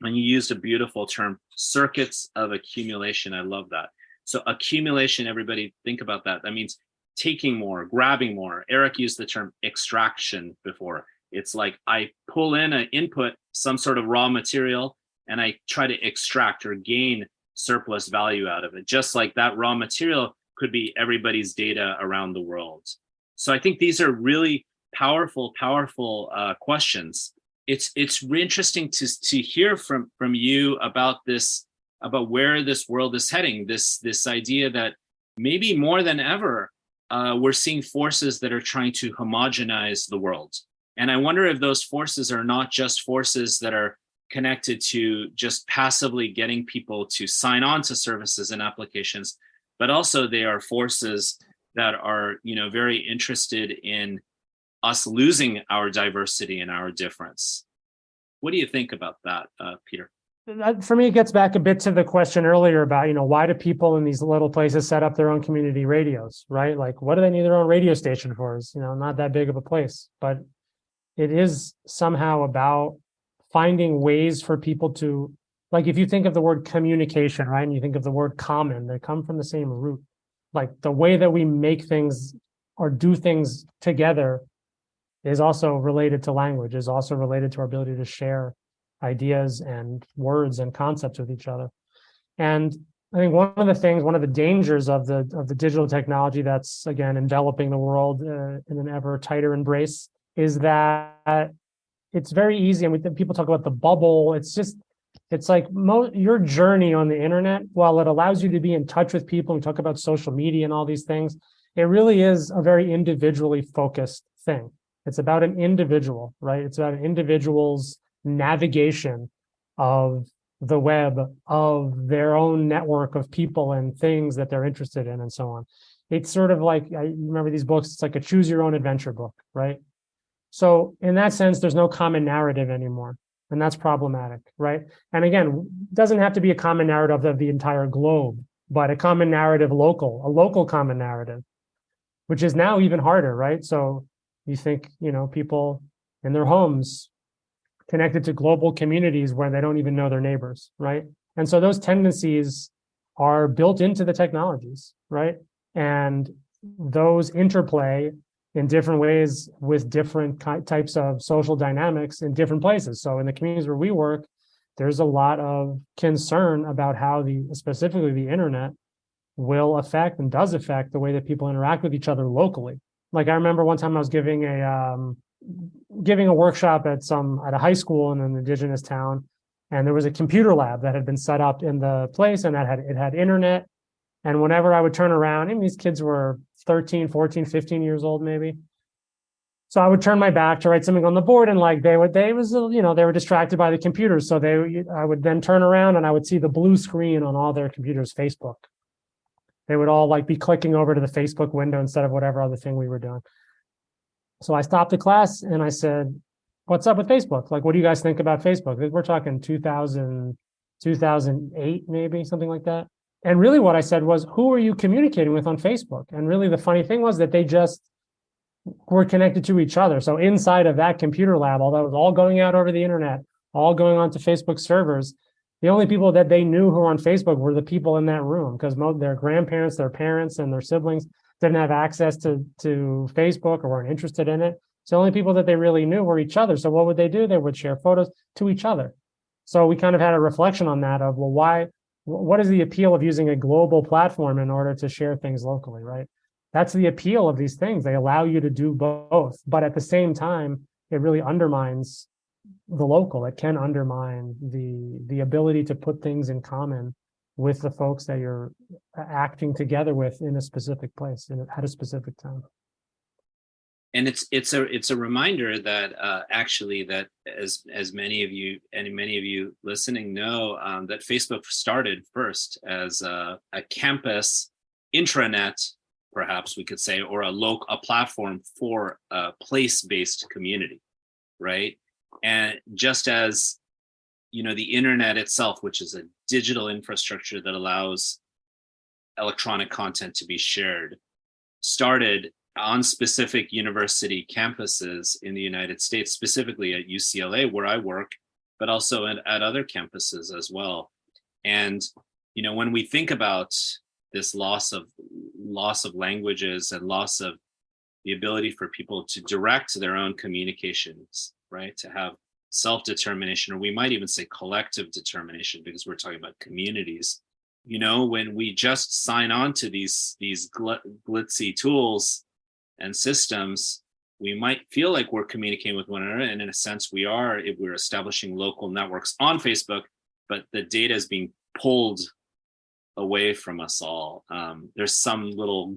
And you used a beautiful term, circuits of accumulation. I love that. So accumulation, everybody think about that. That means taking more, grabbing more. Erick used the term extraction before. It's like I pull in an input, some sort of raw material, and I try to extract or gain surplus value out of it. Just like that raw material could be everybody's data around the world. So I think these are really powerful questions. It's interesting to hear from you about this, about where this world is heading. This idea that maybe more than ever, we're seeing forces that are trying to homogenize the world. And I wonder if those forces are not just forces that are connected to just passively getting people to sign on to services and applications, but also they are forces that are, very interested in us losing our diversity and our difference. What do you think about that, Peter? For me, it gets back a bit to the question earlier about, why do people in these little places set up their own community radios, right? Like, what do they need their own radio station for? It's, not that big of a place, but it is somehow about finding ways for people to, like, if you think of the word communication, right, and you think of the word common, they come from the same root. Like the way that we make things or do things together is also related to language, is also related to our ability to share ideas and words and concepts with each other. And I think one of the dangers of the digital technology that's, again, enveloping the world in an ever tighter embrace is that it's very easy. And people talk about the bubble. It's like your journey on the internet, while it allows you to be in touch with people and talk about social media and all these things, it really is a very individually focused thing. It's about an individual, right? It's about an individual's navigation of the web, of their own network of people and things that they're interested in and so on. It's sort of like, I remember these books, it's like a choose your own adventure book, right? So in that sense, there's no common narrative anymore. And that's problematic, right? And again, it doesn't have to be a common narrative of the entire globe, but a common narrative a local common narrative, which is now even harder, right? So you think, people in their homes connected to global communities where they don't even know their neighbors, right? And so those tendencies are built into the technologies, right? And those interplay in different ways with different types of social dynamics in different places. So in the communities where we work, there's a lot of concern about how specifically the internet will affect and does affect the way that people interact with each other locally. Like I remember one time I was giving a workshop at a high school in an indigenous town, and there was a computer lab that had been set up in the place, and it had internet. And whenever I would turn around, and these kids were 13, 14, 15 years old, maybe. So I would turn my back to write something on the board, and like they were distracted by the computer. So I would then turn around and I would see the blue screen on all their computers, Facebook. They would all like be clicking over to the Facebook window instead of whatever other thing we were doing. So I stopped the class and I said, what's up with Facebook? Like, what do you guys think about Facebook? We're talking 2008, maybe something like that. And really what I said was, who are you communicating with on Facebook? And really the funny thing was that they just were connected to each other. So inside of that computer lab, although it was all going out over the internet, all going onto Facebook servers, the only people that they knew who were on Facebook were the people in that room, because their grandparents, their parents, and their siblings didn't have access to Facebook or weren't interested in it. So the only people that they really knew were each other. So what would they do? They would share photos to each other. So we kind of had a reflection on that of, well, what is the appeal of using a global platform in order to share things locally, right? That's the appeal of these things. They allow you to do both, but at the same time, it really undermines the local. It can undermine the ability to put things in common with the folks that you're acting together with in a specific place at a specific time. And it's a reminder that actually that as many of you listening know, that Facebook started first as a campus intranet, perhaps we could say, or a platform for a place-based community, right? And just as the internet itself, which is a digital infrastructure that allows electronic content to be shared, started on specific university campuses in the United States, specifically at UCLA, where I work, but also at other campuses as well. And when we think about this loss of languages and loss of the ability for people to direct their own communications, right, to have self-determination, or we might even say collective determination, because we're talking about communities. When we just sign on to these glitzy tools and systems, we might feel like we're communicating with one another, and in a sense we are, if we're establishing local networks on Facebook, but the data is being pulled away from us all. There's some little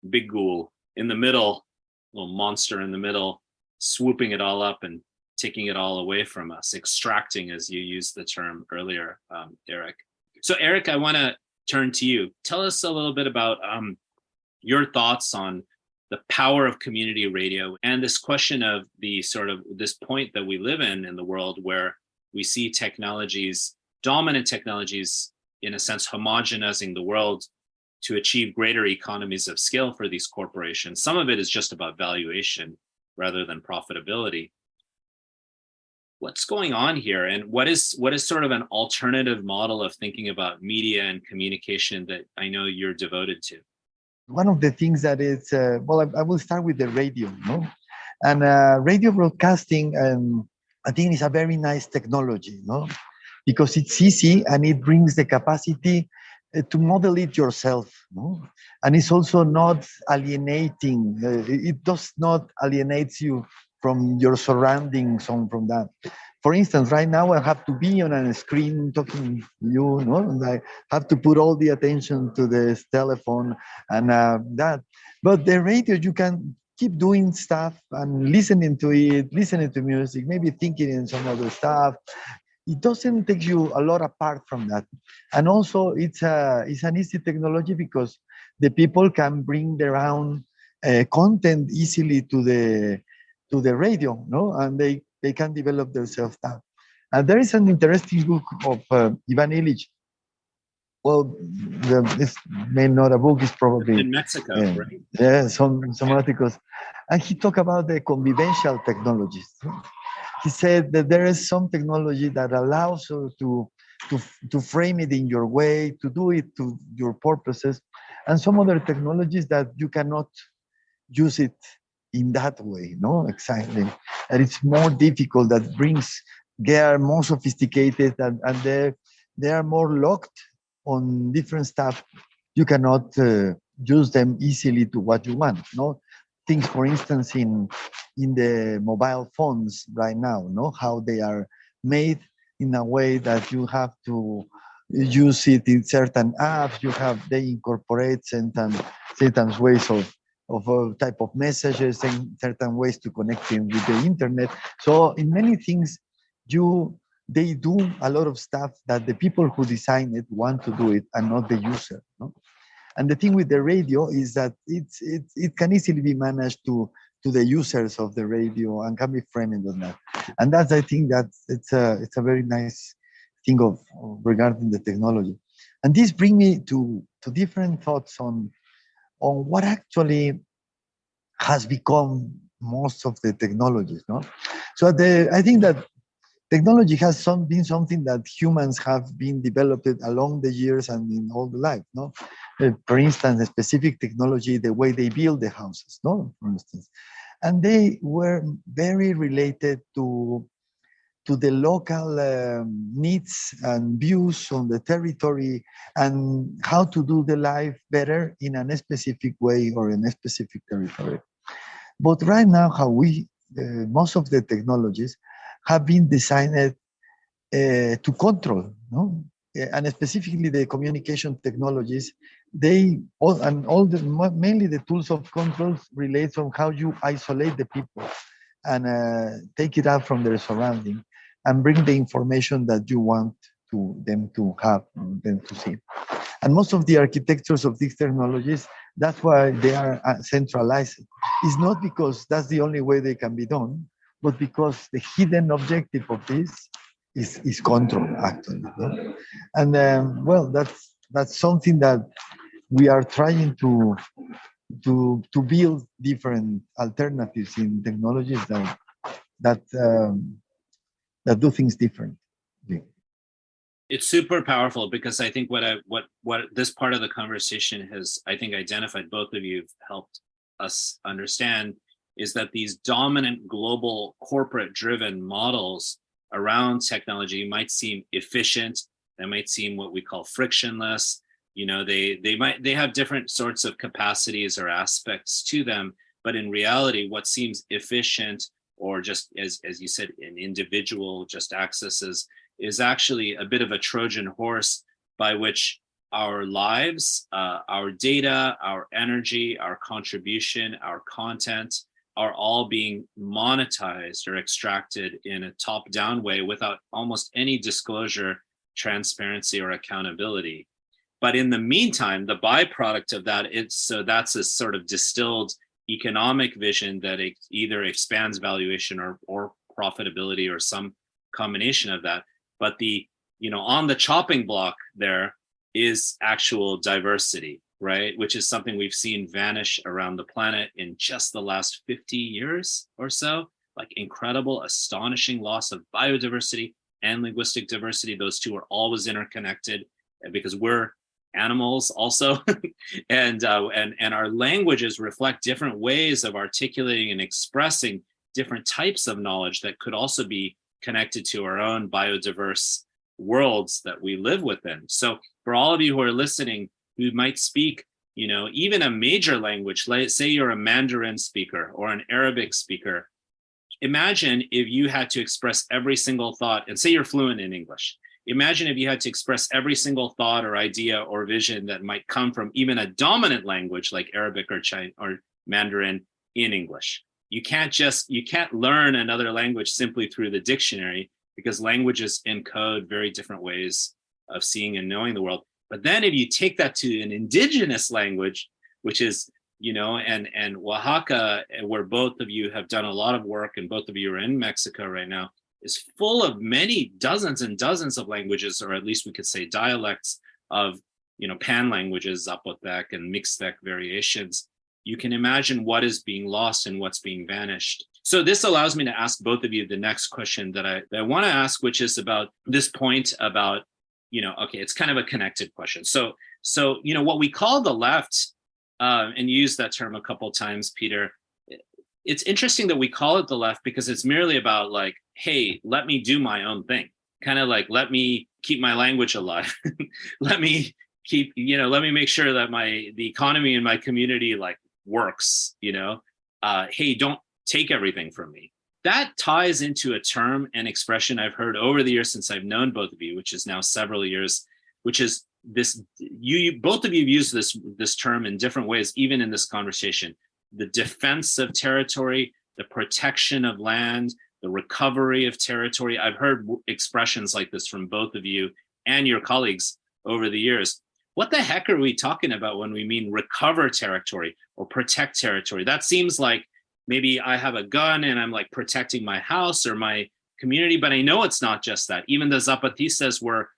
big ghoul in the middle, little monster in the middle, swooping it all up and taking it all away from us, extracting, as you used the term earlier, Erick. So Erick, I want to turn to you. Tell us a little bit about your thoughts on the power of community radio and this question of the sort of this point that we live in the world where we see dominant technologies, in a sense, homogenizing the world to achieve greater economies of scale for these corporations. Some of it is just about valuation rather than profitability. What's going on here, and what is sort of an alternative model of thinking about media and communication that I know you're devoted to? One of the things that is, I will start with the radio, and radio broadcasting, I think is a very nice technology, because it's easy and it brings the capacity to model it yourself, and it's also not alienating. It does not alienate you from your surroundings, from that. For instance, right now I have to be on a screen talking to you, and I have to put all the attention to this telephone and that. But the radio, you can keep doing stuff and listening to it, listening to music, maybe thinking in some other stuff. It doesn't take you a lot apart from that. And also it's an easy technology because the people can bring their own content easily to the radio, and they can develop themselves that. And there is an interesting book of Ivan Illich. Well, it's maybe not a book, it's probably in Mexico, right? Yeah, some articles. And he talked about the convivencial technologies. He said that there is some technology that allows you to frame it in your way, to do it to your purposes, and some other technologies that you cannot use it in that way, exactly. And it's more difficult, they are more sophisticated and they are more locked on different stuff. You cannot use them easily to what you want, Things, for instance, in the mobile phones right now, how they are made in a way that you have to use it in certain apps. They incorporate certain ways of type of messages and certain ways to connect in with the internet. So in many things, they do a lot of stuff that the people who design it want to do it and not the user. And the thing with the radio is that it can easily be managed to the users of the radio and can be framed on that. And that's, I think that it's a very nice thing of regarding the technology. And this brings me to different thoughts on what actually has become most of the technologies. So I think that technology has been something that humans have been developed along the years and in all the life. For instance, a specific technology, the way they build the houses, for instance. And they were very related to the local needs and views on the territory and how to do the life better in a specific way or in a specific territory. But right now, most of the technologies have been designed to control, and specifically the communication technologies, mainly the tools of controls relates on how you isolate the people and take it out from their surrounding and bring the information that you want them to have, them to see. And most of the architectures of these technologies, that's why they are centralized. It's not because that's the only way they can be done, but because the hidden objective of this is control, actually. No? And well, that's something that we are trying to build different alternatives in technologies that that do things differently. It's super powerful because I think what this part of the conversation has, I think, identified, both of you have helped us understand, is that these dominant global corporate driven models around technology might seem efficient, they might seem what we call frictionless. They have different sorts of capacities or aspects to them, but in reality, what seems efficient, or just as you said, an individual just accesses, is actually a bit of a Trojan horse by which our lives, our data, our energy, our contribution, our content are all being monetized or extracted in a top-down way without almost any disclosure, transparency, or accountability. But in the meantime, the byproduct of that, that's a sort of distilled economic vision that either expands valuation or profitability or some combination of that. But on the chopping block there is actual diversity, right? Which is something we've seen vanish around the planet in just the last 50 years or so, like incredible, astonishing loss of biodiversity and linguistic diversity. Those two are always interconnected because we're animals also. and our languages reflect different ways of articulating and expressing different types of knowledge that could also be connected to our own biodiverse worlds that we live within. So for all of you who are listening, who might speak, even a major language, say you're a Mandarin speaker or an Arabic speaker, imagine if you had to express every single thought, and say you're fluent in English. Imagine if you had to express every single thought or idea or vision that might come from even a dominant language like Arabic or Chinese or Mandarin in English. You can't learn another language simply through the dictionary, because languages encode very different ways of seeing and knowing the world. But then if you take that to an indigenous language, which is, and Oaxaca, where both of you have done a lot of work and both of you are in Mexico right now, is full of many dozens and dozens of languages, or at least we could say dialects of, pan languages, Zapotec and Mixtec variations. You can imagine what is being lost and what's being vanished. So this allows me to ask both of you the next question that I want to ask, which is about this point about, okay, it's kind of a connected question. So what we call the left, and you used that term a couple of times, Peter, it's interesting that we call it the left because it's merely about like, hey, let me do my own thing. Kind of like, let me keep my language alive. let me make sure that the economy in my community like works, hey, don't take everything from me. That ties into a term and expression I've heard over the years since I've known both of you, which is now several years, which is this, both of you have used this term in different ways, even in this conversation: the defense of territory, the protection of land, the recovery of territory. I've heard expressions like this from both of you and your colleagues over the years. What the heck are we talking about when we mean recover territory or protect territory? That seems like maybe I have a gun and I'm like protecting my house or my community, but I know it's not just that. Even the Zapatistas were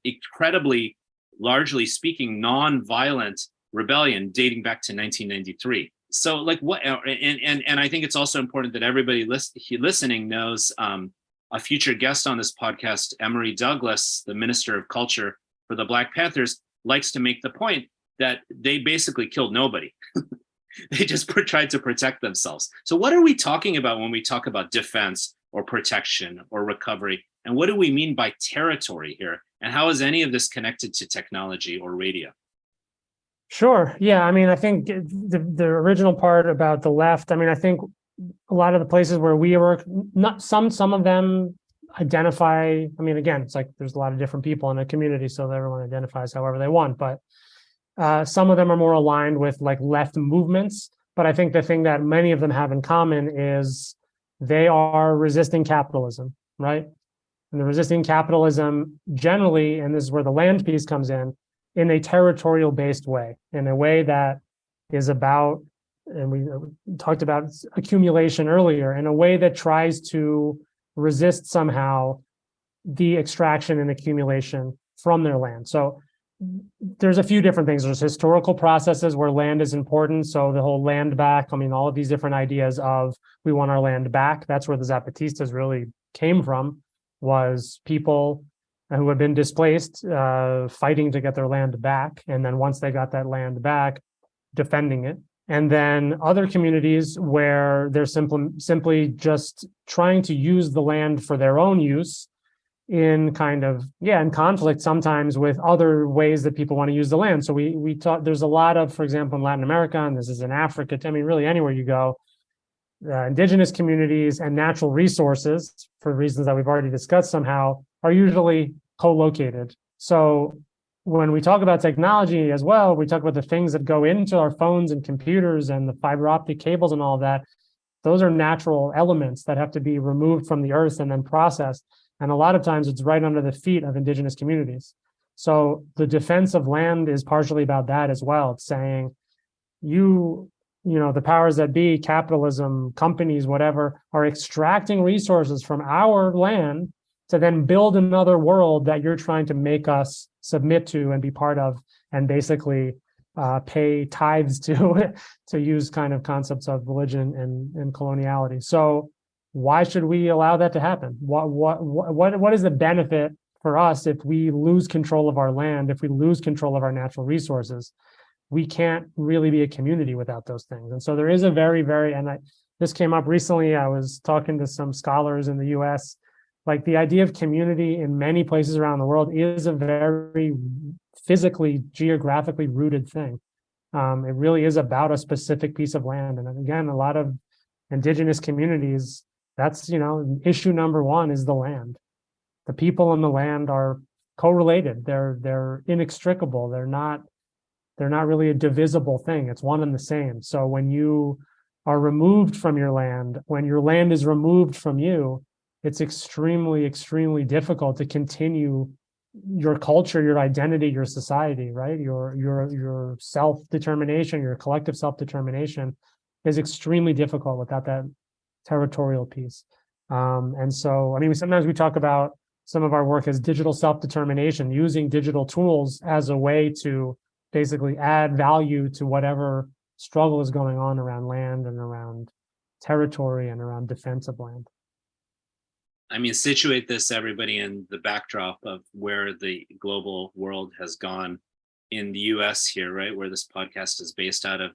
incredibly, largely speaking, non-violent rebellion dating back to 1993. So like what, and I think it's also important that everybody listening knows a future guest on this podcast, Emory Douglas, the Minister of Culture for the Black Panthers, likes to make the point that they basically killed nobody. They just tried to protect themselves. So what are we talking about when we talk about defense or protection or recovery? And what do we mean by territory here? And how is any of this connected to technology or radio? Sure. Yeah. I mean, I think the original part about the left, I think a lot of the places where we work, not some of them identify, again, it's like there's a lot of different people in a community, so everyone identifies however they want. But Some of them are more aligned with like left movements, but I think the thing that many of them have in common is they are resisting capitalism, right? And the resisting capitalism generally, and this is where the land piece comes in a territorial based way, in a way that is about, and we talked about accumulation earlier, in a way that tries to resist somehow the extraction and accumulation from their land. So there's a few different things. There's historical processes where land is important. So the whole land back, I mean, all of these different ideas of we want our land back. That's where the Zapatistas really came from, was people who had been displaced, fighting to get their land back. And then once they got that land back, defending it. And then other communities where they're simply just trying to use the land for their own use, in kind of, in conflict sometimes with other ways that people want to use the land. So we thought there's a lot of, for example, in Latin America, and this is in Africa, I mean, really anywhere you go, indigenous communities and natural resources, for reasons that we've already discussed somehow, are usually co-located. So when we talk about technology as well, we talk about the things that go into our phones and computers and the fiber optic cables and all of that. Those are natural elements that have to be removed from the earth and then processed. And a lot of times it's right under the feet of indigenous communities. So the defense of land is partially about that as well. It's saying you know, the powers that be, capitalism, companies, whatever, are extracting resources from our land to then build another world that you're trying to make us submit to and be part of, and basically pay tithes to use kind of concepts of religion and coloniality. So why should we allow that to happen? What is the benefit for us if we lose control of our land, if we lose control of our natural resources? We can't really be a community without those things. And so there is a very, this came up recently. I was talking to some scholars in the US, like the idea of community in many places around the world is a very physically, geographically rooted thing. It really is about a specific piece of land. And again, a lot of indigenous communities, that's, you know, issue number one is the land. The people and the land are correlated. They're inextricable. They're not really a divisible thing. It's one and the same. So when you are removed from your land, when your land is removed from you, it's extremely, extremely difficult to continue your culture, your identity, your society, right? Your self-determination, your collective self-determination is extremely difficult without that territorial piece. And so, I mean, sometimes we talk about some of our work as digital self-determination, using digital tools as a way to basically add value to whatever struggle is going on around land and around territory and around defense of land. I mean, situate this, everybody, in the backdrop of where the global world has gone. In the US here, right, where this podcast is based out of,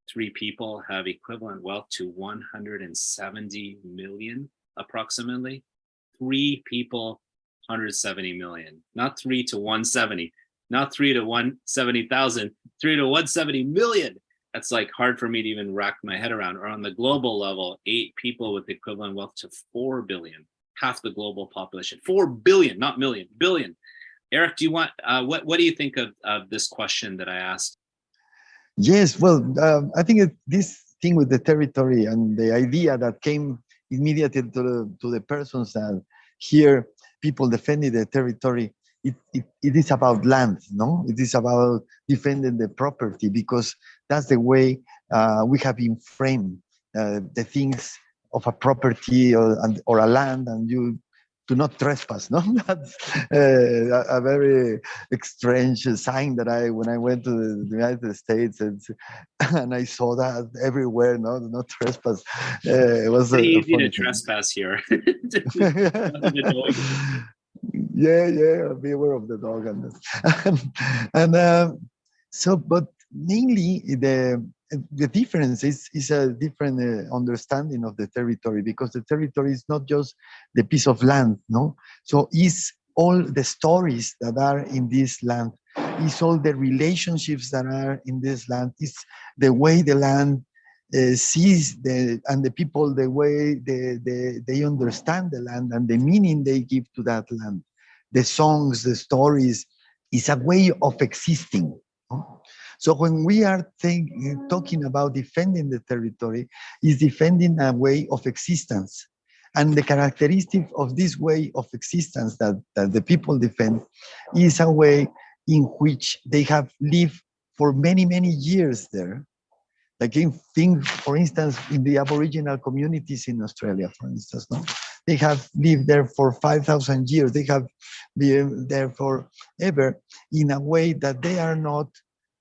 3 people have equivalent wealth to 170 million, approximately. 3 people, 170 million. Not 3 to 170, not 3 to 170,000, 3 to 170 million. That's like hard for me to even rack my head around. Or on the global level, 8 people with equivalent wealth to 4 billion. Half the global population. 4 billion, not million, billion. Erick, do you want, what do you think of this question that I asked? Yes, well, I think this thing with the territory and the idea that came immediately to the persons that here people defending the territory, it is about land, no? It is about defending the property, because that's the way we have been framed, the things of a property or a land, and you do not trespass, no? That's a very strange sign that when I went to the United States and I saw that everywhere, no, do not trespass. It was pretty easy to trespass here. Yeah, be aware of the dog and so, but mainly the difference is a different understanding of the territory, because the territory is not just the piece of land, no? So it's all the stories that are in this land, it's all the relationships that are in this land, it's the way the land sees and the people, the way they understand the land and the meaning they give to that land. The songs, the stories, is a way of existing. No? So when we are talking about defending the territory, is defending a way of existence. And the characteristic of this way of existence that the people defend is a way in which they have lived for many, many years there. Like think, for instance, in the Aboriginal communities in Australia, for instance, no? They have lived there for 5,000 years. They have been there forever in a way that they are not,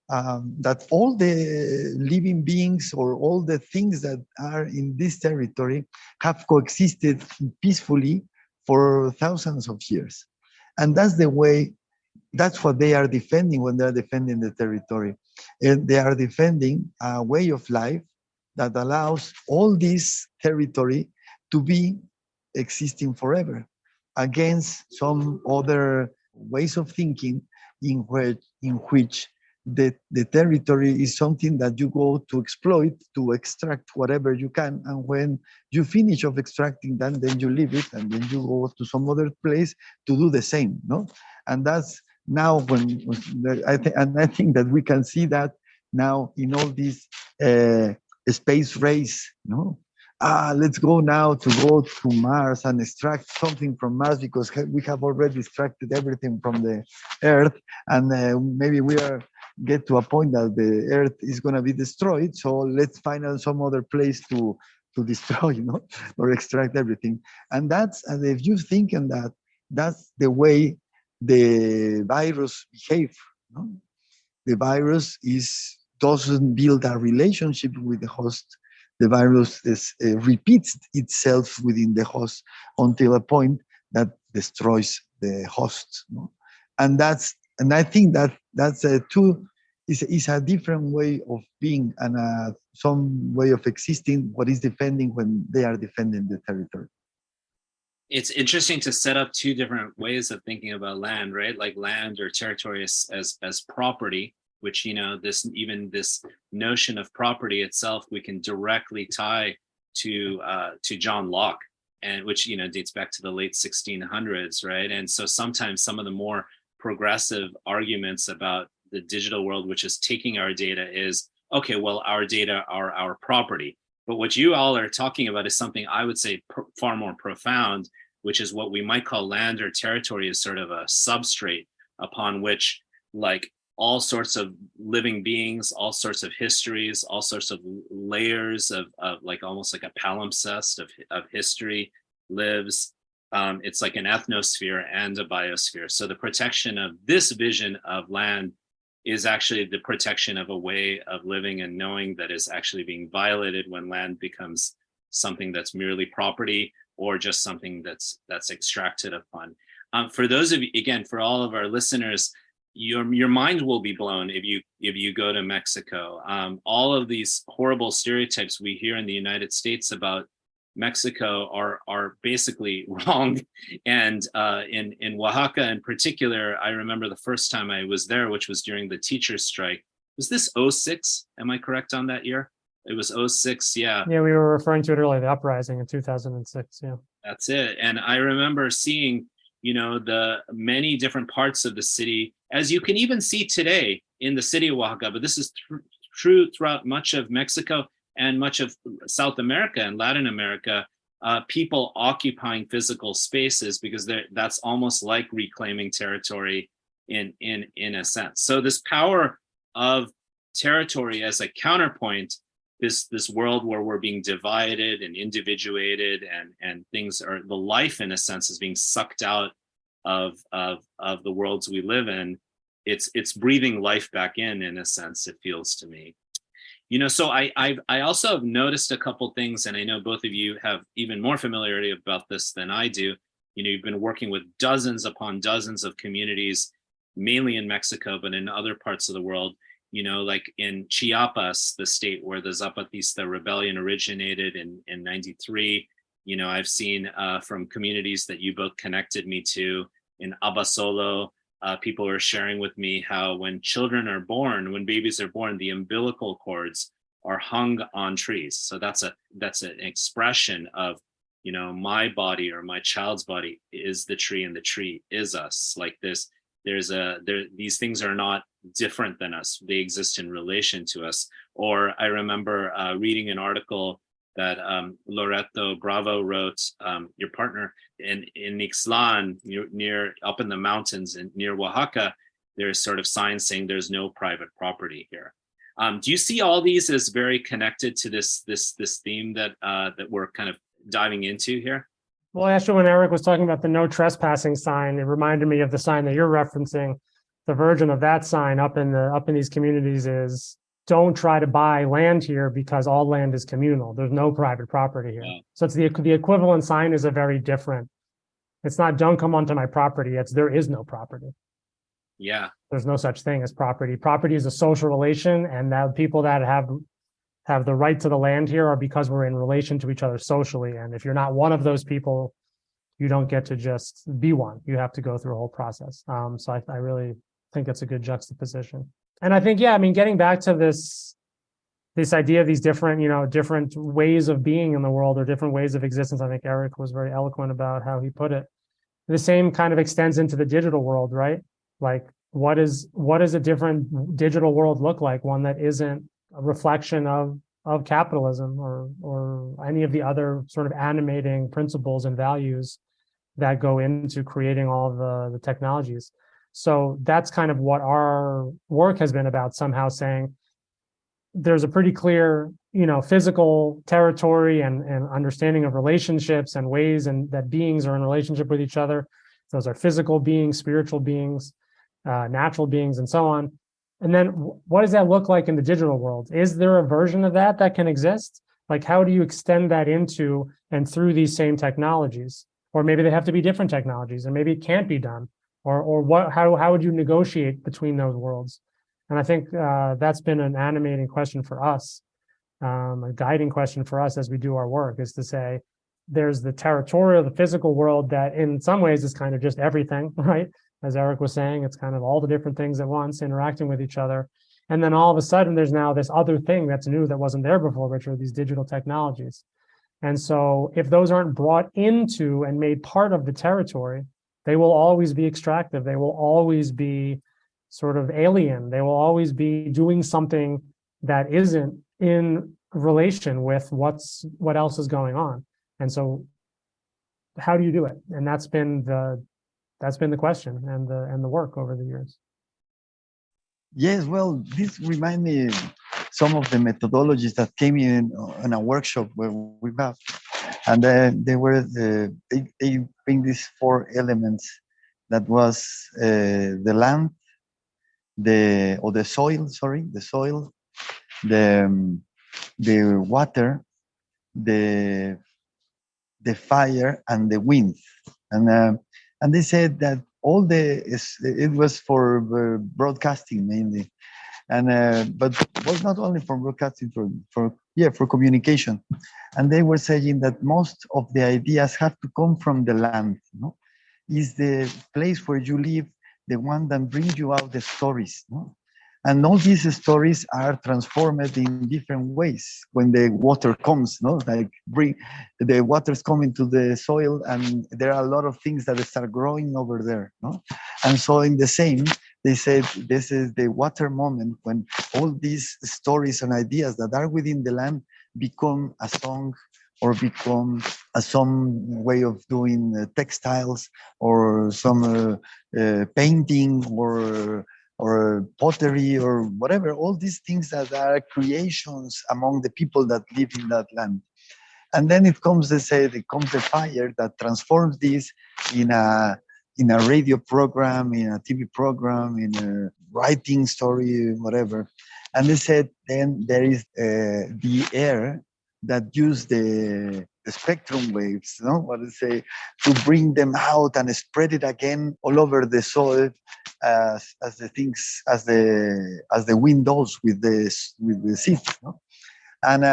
that all the living beings or all the things that are in this territory have coexisted peacefully for thousands of years. And that's the way, that's what they are defending when they're defending the territory. And they are defending a way of life that allows all this territory to be existing forever against some other ways of thinking in which the territory is something that you go to exploit, to extract whatever you can. And when you finish of extracting that, then you leave it and then you go to some other place to do the same, no? And that's now I think that we can see that now in all this space race, no? Let's go now to Mars and extract something from Mars because we have already extracted everything from the Earth, and maybe we get to a point that the Earth is going to be destroyed. So let's find out some other place to destroy, you know, or extract everything. And if you think in that, that's the way the virus behave. No? The virus doesn't build a relationship with the host. The virus repeats itself within the host until a point that destroys the host. No? And I think that's is a different way of being and some way of existing. What is defending when they are defending the territory. It's interesting to set up two different ways of thinking about land, right? Like land or territory as property, which, you know, this notion of property itself, we can directly tie to John Locke, and which, you know, dates back to the late 1600s, right? And so sometimes some of the more progressive arguments about the digital world, which is taking our data, is, okay, well, our data are our property. But what you all are talking about is something I would say far more profound, which is what we might call land or territory as sort of a substrate upon which, like, all sorts of living beings, all sorts of histories, all sorts of layers of like almost like a palimpsest of history lives. It's like an ethnosphere and a biosphere. So the protection of this vision of land is actually the protection of a way of living and knowing that is actually being violated when land becomes something that's merely property or just something that's extracted upon. For those of you, again, for all of our listeners, your mind will be blown if you go to Mexico. All of these horrible stereotypes we hear in the United States about Mexico are basically wrong. And in Oaxaca in particular, I remember the first time I was there, which was during the teachers' strike. Was this 06? Am I correct on that year? It was 06, yeah. Yeah, we were referring to it earlier, the uprising in 2006, yeah. That's it. And I remember seeing, you know, the many different parts of the city, as you can even see today in the city of Oaxaca, but this is true throughout much of Mexico and much of South America and Latin America, people occupying physical spaces because that's almost like reclaiming territory in a sense. So this power of territory as a counterpoint, this world where we're being divided and individuated and things are, the life in a sense is being sucked out of the worlds we live in. It's breathing life back in a sense, it feels to me. You know, so I also have noticed a couple things, and I know both of you have even more familiarity about this than I do. You know, you've been working with dozens upon dozens of communities, mainly in Mexico, but in other parts of the world. You know, like in Chiapas, the state where the Zapatista rebellion originated in 93. You know, I've seen from communities that you both connected me to in Abasolo, people are sharing with me how when children are born, when babies are born, the umbilical cords are hung on trees. So that's an expression of, you know, my body or my child's body is the tree and the tree is us. Like this these things are not different than us. They exist in relation to us. Or I remember reading an article that Loreto Bravo wrote, your partner, in Ixtlan, near up in the mountains and near Oaxaca. There's sort of signs saying there's no private property here. Do you see all these as very connected to this theme that we're kind of diving into here? Well, actually, when Eric was talking about the no trespassing sign, it reminded me of the sign that you're referencing. The version of that sign up in these communities is, don't try to buy land here because all land is communal. There's no private property here. Yeah. So it's the equivalent sign is a very different. It's not don't come onto my property. It's there is no property. Yeah. There's no such thing as property. Property is a social relation, and that people that have the right to the land here are because we're in relation to each other socially. And if you're not one of those people, you don't get to just be one. You have to go through a whole process. So I really think it's a good juxtaposition. And I think, getting back to this idea of these different ways of being in the world or different ways of existence, I think Eric was very eloquent about how he put it. The same kind of extends into the digital world, right? Like, what does a different digital world look like? One that isn't a reflection of capitalism or any of the other sort of animating principles and values that go into creating all the technologies. So that's kind of what our work has been about, somehow saying there's a pretty clear, physical territory and understanding of relationships and ways and that beings are in relationship with each other. Those are physical beings, spiritual beings, natural beings, and so on. And then what does that look like in the digital world? Is there a version of that can exist? Like, how do you extend that into and through these same technologies? Or maybe they have to be different technologies, and maybe it can't be done. Or what? How would you negotiate between those worlds? And I think that's been an animating question for us, a guiding question for us as we do our work, is to say, there's the territorial, the physical world that in some ways is kind of just everything, right? As Eric was saying, it's kind of all the different things at once interacting with each other. And then all of a sudden, there's now this other thing that's new that wasn't there before, which are these digital technologies. And so if those aren't brought into and made part of the territory, they will always be extractive. They will always be sort of alien. They will always be doing something that isn't in relation with what else is going on. And so how do you do it? And that's been the question and the work over the years. Yes, well, this reminds me some of the methodologies that came in a workshop where we have, and they bring these 4 elements. That was the land, the soil, the water, the fire, and the wind, and they said that it was for broadcasting mainly, and but was not only for broadcasting, for communication. And they were saying that most of the ideas have to come from the land. Is the place where you live the one that brings you out the stories. And all these stories are transformed in different ways when the water comes, like the waters come into the soil, and there are a lot of things that start growing over there. And so in the same, they said this is the water moment when all these stories and ideas that are within the land become a song or become some way of doing textiles or some painting or pottery or whatever, all these things that are creations among the people that live in that land. And then it comes the fire that transforms this in a radio program, in a TV program, in a writing story, whatever. And they said then there is the air that use the spectrum waves, to bring them out and spread it again all over the soil, as the wind does with the seed, and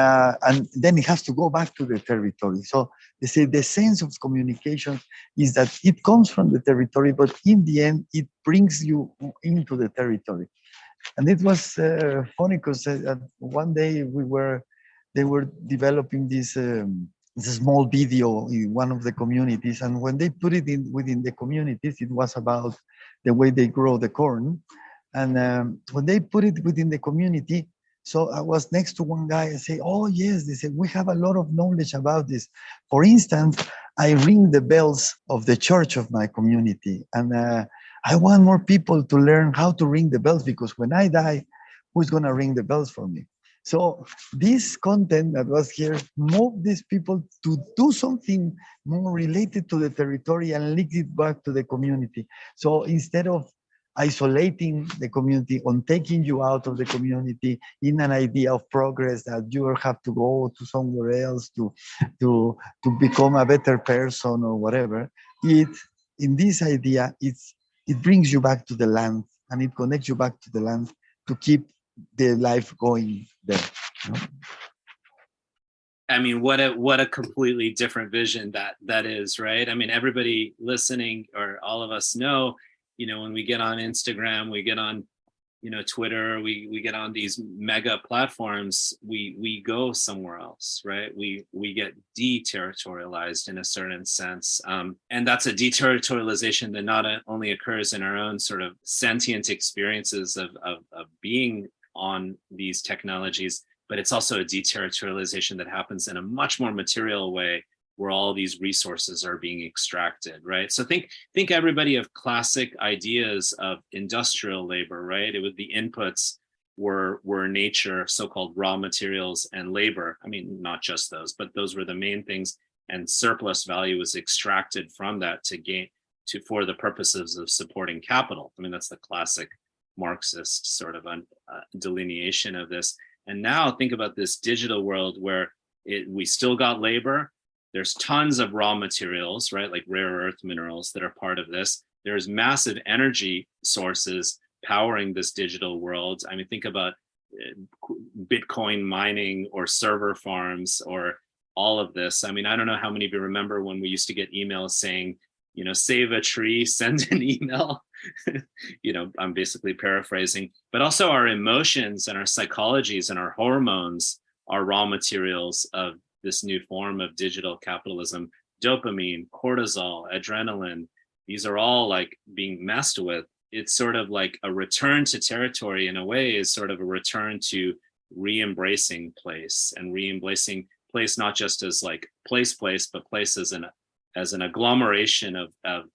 then it has to go back to the territory. So they say the sense of communication is that it comes from the territory, but in the end, it brings you into the territory. And it was funny because one day they were developing this small video in one of the communities, and when they put it within the communities, it was about the way they grow the corn. And when they put it within the community, so I was next to one guy and say, oh yes, they said, we have a lot of knowledge about this. For instance, I ring the bells of the church of my community. And I want more people to learn how to ring the bells, because when I die, who's gonna ring the bells for me? So this content that was here moved these people to do something more related to the territory and link it back to the community. So instead of isolating the community, on taking you out of the community in an idea of progress that you have to go to somewhere else to become a better person or whatever, in this idea, it brings you back to the land, and it connects you back to the land to keep the life going there. I mean, what a completely different vision that is, right? I mean, everybody listening, or all of us know, when we get on Instagram, we get on, Twitter, we get on these mega platforms, we go somewhere else, right? We get deterritorialized in a certain sense. And that's a deterritorialization that not only occurs in our own sort of sentient experiences of being on these technologies, but it's also a deterritorialization that happens in a much more material way, where all these resources are being extracted, right? So think everybody of classic ideas of industrial labor, right? It would, the inputs were nature, so-called raw materials, and labor. I mean, not just those, but those were the main things. And surplus value was extracted from that for the purposes of supporting capital. I mean, that's the classic Marxist sort of delineation of this. And now think about this digital world where we still got labor. There's tons of raw materials, right? Like rare earth minerals that are part of this. There's massive energy sources powering this digital world. I mean, think about Bitcoin mining or server farms or all of this. I mean, I don't know how many of you remember when we used to get emails saying, save a tree, send an email. I'm basically paraphrasing, but also our emotions and our psychologies and our hormones are raw materials of this new form of digital capitalism. Dopamine, cortisol, adrenaline, these are all like being messed with. It's sort of like a return to territory, in a way, is sort of a return to re-embracing place, and re-embracing place not just as like place, but place as an agglomeration of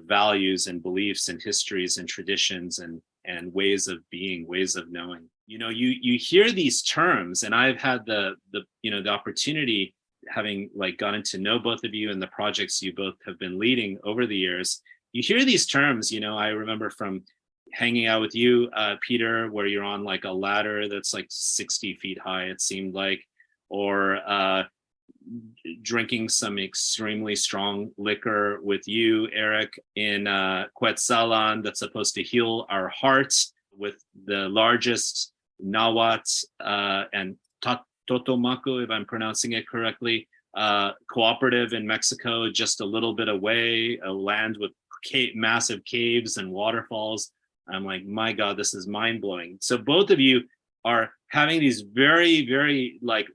values and beliefs and histories and traditions and ways of being, ways of knowing. You hear these terms, and I've had the opportunity, having like gotten to know both of you and the projects you both have been leading over the years. You hear these terms, I remember from hanging out with you, Peter, where you're on like a ladder that's like 60 feet high, it seemed like, or drinking some extremely strong liquor with you, Erick, in Quetzalan, that's supposed to heal our hearts, with the largest Nahuatl and Totomaco, if I'm pronouncing it correctly, cooperative in Mexico, just a little bit away, a land with massive caves and waterfalls. I'm like, my God, this is mind-blowing. So both of you are having these very, very like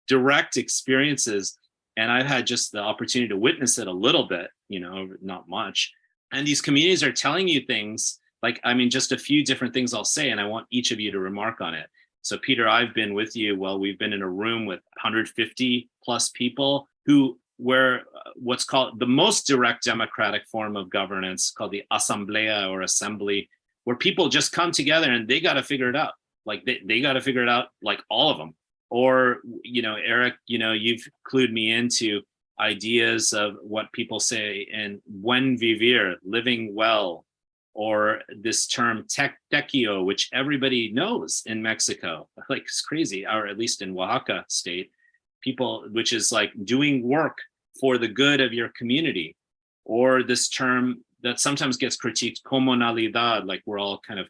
direct experiences, and I've had just the opportunity to witness it a little bit, not much. And these communities are telling you things like, I mean, just a few different things I'll say, and I want each of you to remark on it. So Peter, I've been with you. Well, we've been in a room with 150 plus people where what's called the most direct democratic form of governance, called the asamblea or assembly, where people just come together and they got to figure it out. Like they got to figure it out, like all of them. Or, Erick, you've clued me into ideas of what people say in buen vivir, living well, or this term tequio, which everybody knows in Mexico. Like, it's crazy, or at least in Oaxaca state, people, which is like doing work for the good of your community. Or this term that sometimes gets critiqued, comunalidad, like we're all kind of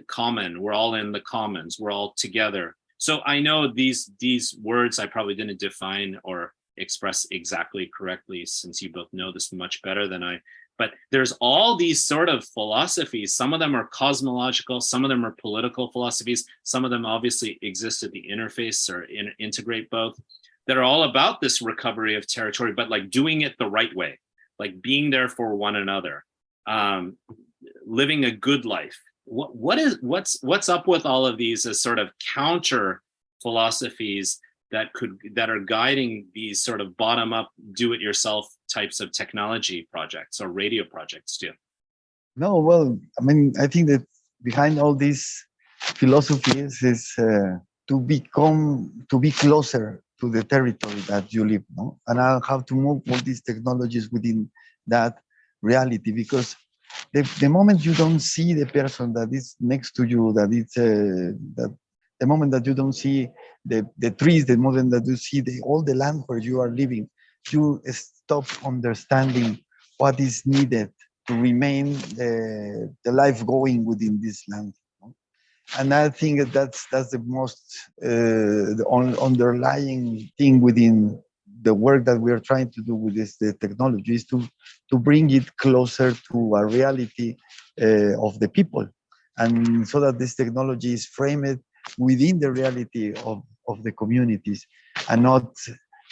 common, we're all in the commons, we're all together. So I know these words I probably didn't define or express exactly correctly, since you both know this much better than I. But there's all these sort of philosophies. Some of them are cosmological, some of them are political philosophies, some of them obviously exist at the interface or integrate both, that are all about this recovery of territory, but like doing it the right way, like being there for one another. living a good life. What's up with all of these as sort of counter philosophies that are guiding these sort of bottom up, do it yourself types of technology projects or radio projects too? No, well, I mean, I think that behind all these philosophies is to be closer to the territory that you live, no? And how to move all these technologies within that reality, because the moment you don't see the person that is next to you, that the moment that you don't see the trees, the moment that you see all the land where you are living, you stop understanding what is needed to remain the life going within this land. And I think that's the most the underlying thing within the work that we are trying to do with the technology is to bring it closer to a reality of the people, and so that this technology is framed within the reality of the communities and not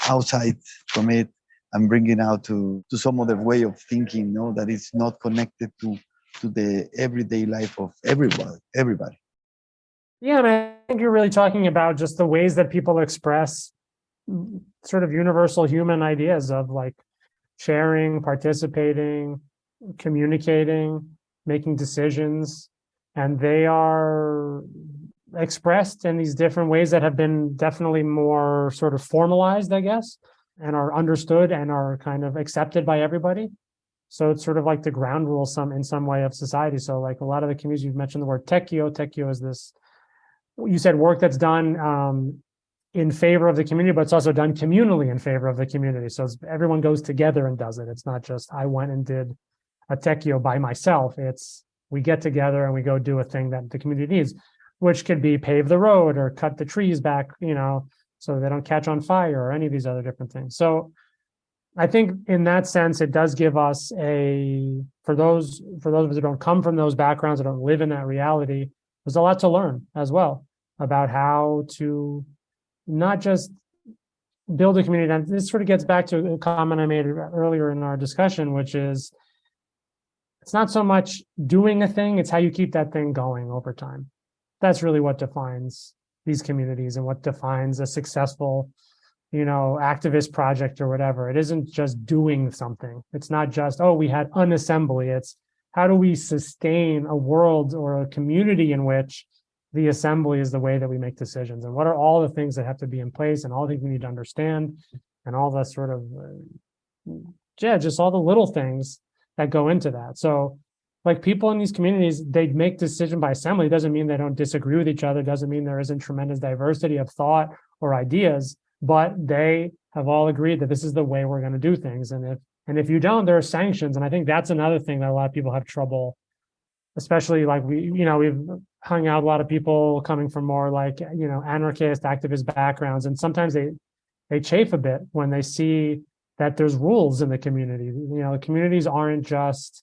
outside from it and bringing out to some other way of thinking, no, that is not connected to the everyday life of everybody. Yeah, and I think you're really talking about just the ways that people express sort of universal human ideas of like sharing, participating, communicating, making decisions, and they are expressed in these different ways that have been definitely more sort of formalized, I guess, and are understood and are kind of accepted by everybody. So it's sort of like the ground rules in some way of society. So like a lot of the communities, you've mentioned the word Tequio is this, you said work that's done in favor of the community, but it's also done communally in favor of the community. So everyone goes together and does it. It's not just I went and did a Tequio by myself. It's we get together and we go do a thing that the community needs, which could be pave the road or cut the trees back, so they don't catch on fire or any of these other different things. So I think in that sense, it does give us for those of us who don't come from those backgrounds, that don't live in that reality, there's a lot to learn as well about how to not just build a community. And this sort of gets back to a comment I made earlier in our discussion, which is it's not so much doing a thing, it's how you keep that thing going over time. That's really what defines these communities and what defines a successful, activist project or whatever. It isn't just doing something. It's not just, we had an assembly. It's how do we sustain a world or a community in which the assembly is the way that we make decisions, and what are all the things that have to be in place and all the things we need to understand and all the sort of, just all the little things that go into that. So like people in these communities, they make decision by assembly. It doesn't mean they don't disagree with each other. It doesn't mean there isn't tremendous diversity of thought or ideas, but they have all agreed that this is the way we're going to do things. And if you don't, there are sanctions. And I think that's another thing that a lot of people have trouble, especially like we've hung out a lot of people coming from more like, anarchist, activist backgrounds. And sometimes they chafe a bit when they see that there's rules in the community. The communities aren't just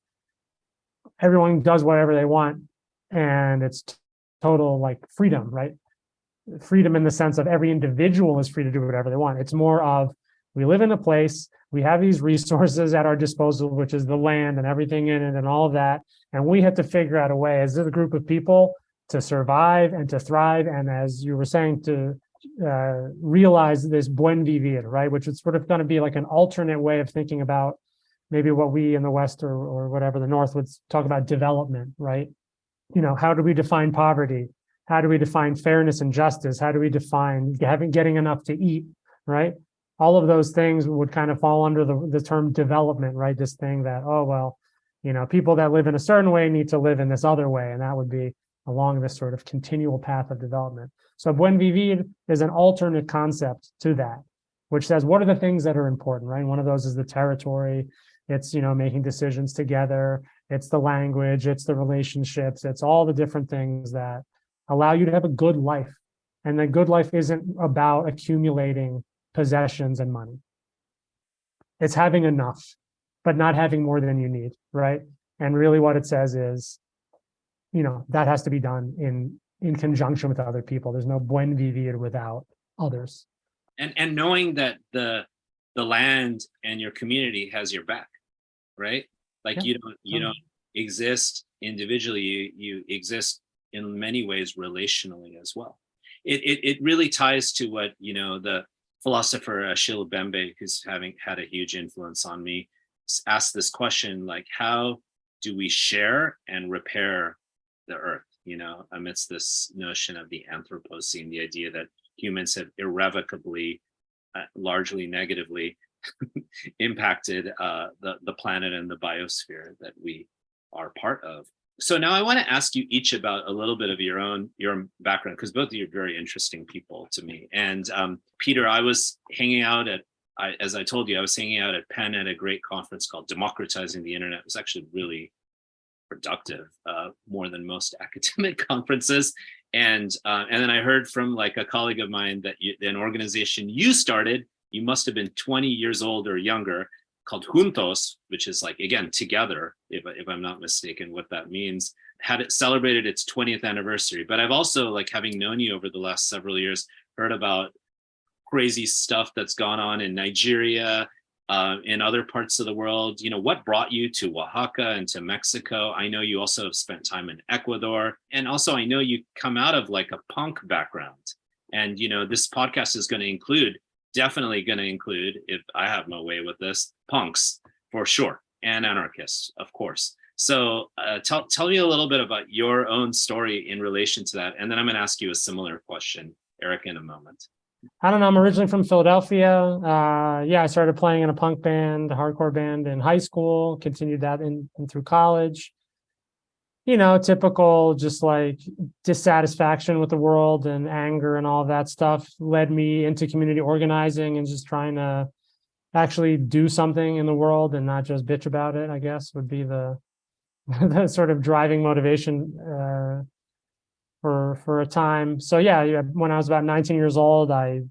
everyone does whatever they want and it's total like freedom, right? Freedom in the sense of every individual is free to do whatever they want. It's more of we live in a place, we have these resources at our disposal, which is the land and everything in it and all of that. And we have to figure out a way as a group of people to survive and to thrive. And as you were saying, to realize this buen vivir, right? Which is sort of going to be like an alternate way of thinking about maybe what we in the West or whatever the North would talk about development, right? How do we define poverty? How do we define fairness and justice? How do we define getting enough to eat, right? All of those things would kind of fall under the term development, right? This thing that, people that live in a certain way need to live in this other way. And that would be along this sort of continual path of development. So buen vivir is an alternate concept to that, which says, what are the things that are important, right? And one of those is the territory. It's, making decisions together. It's the language. It's the relationships. It's all the different things that allow you to have a good life. And the good life isn't about accumulating possessions and money. It's having enough, but not having more than you need, right? And really what it says is, that has to be done in conjunction with other people. There's no buen vivir without others. And knowing that the land and your community has your back, right? Like you don't exist individually, you exist in many ways relationally as well. It really ties to what, the philosopher Achille Mbembe, who's had a huge influence on me, asked this question, like, how do we share and repair the earth, amidst this notion of the Anthropocene, the idea that humans have irrevocably, largely negatively impacted the planet and the biosphere that we are part of. So now I want to ask you each about a little bit of your background, because both of you are very interesting people to me. And Peter, I was hanging out as I told you, I was hanging out at Penn at a great conference called Democratizing the Internet. It was actually really productive, more than most academic conferences. And then I heard from like a colleague of mine that an organization you started, you must have been 20 years old or younger, called Juntos, which is like, again, together, if I'm not mistaken, what that means, had it celebrated its 20th anniversary. But I've also, like, having known you over the last several years, heard about crazy stuff that's gone on in Nigeria, in other parts of the world. What brought you to Oaxaca and to Mexico? I know you also have spent time in Ecuador. And also I know you come out of like a punk background. And, this podcast is definitely going to include, if I have my way with this, punks for sure, and anarchists, of course. So tell me a little bit about your own story in relation to that. And then I'm going to ask you a similar question, Eric, in a moment. I don't know. I'm originally from Philadelphia. I started playing in a punk band, a hardcore band in high school, continued that in through college. Typical, just like dissatisfaction with the world and anger and all that stuff led me into community organizing and just trying to actually do something in the world and not just bitch about it, I guess, would be the the sort of driving motivation for a time. So when I was about 19 years old, I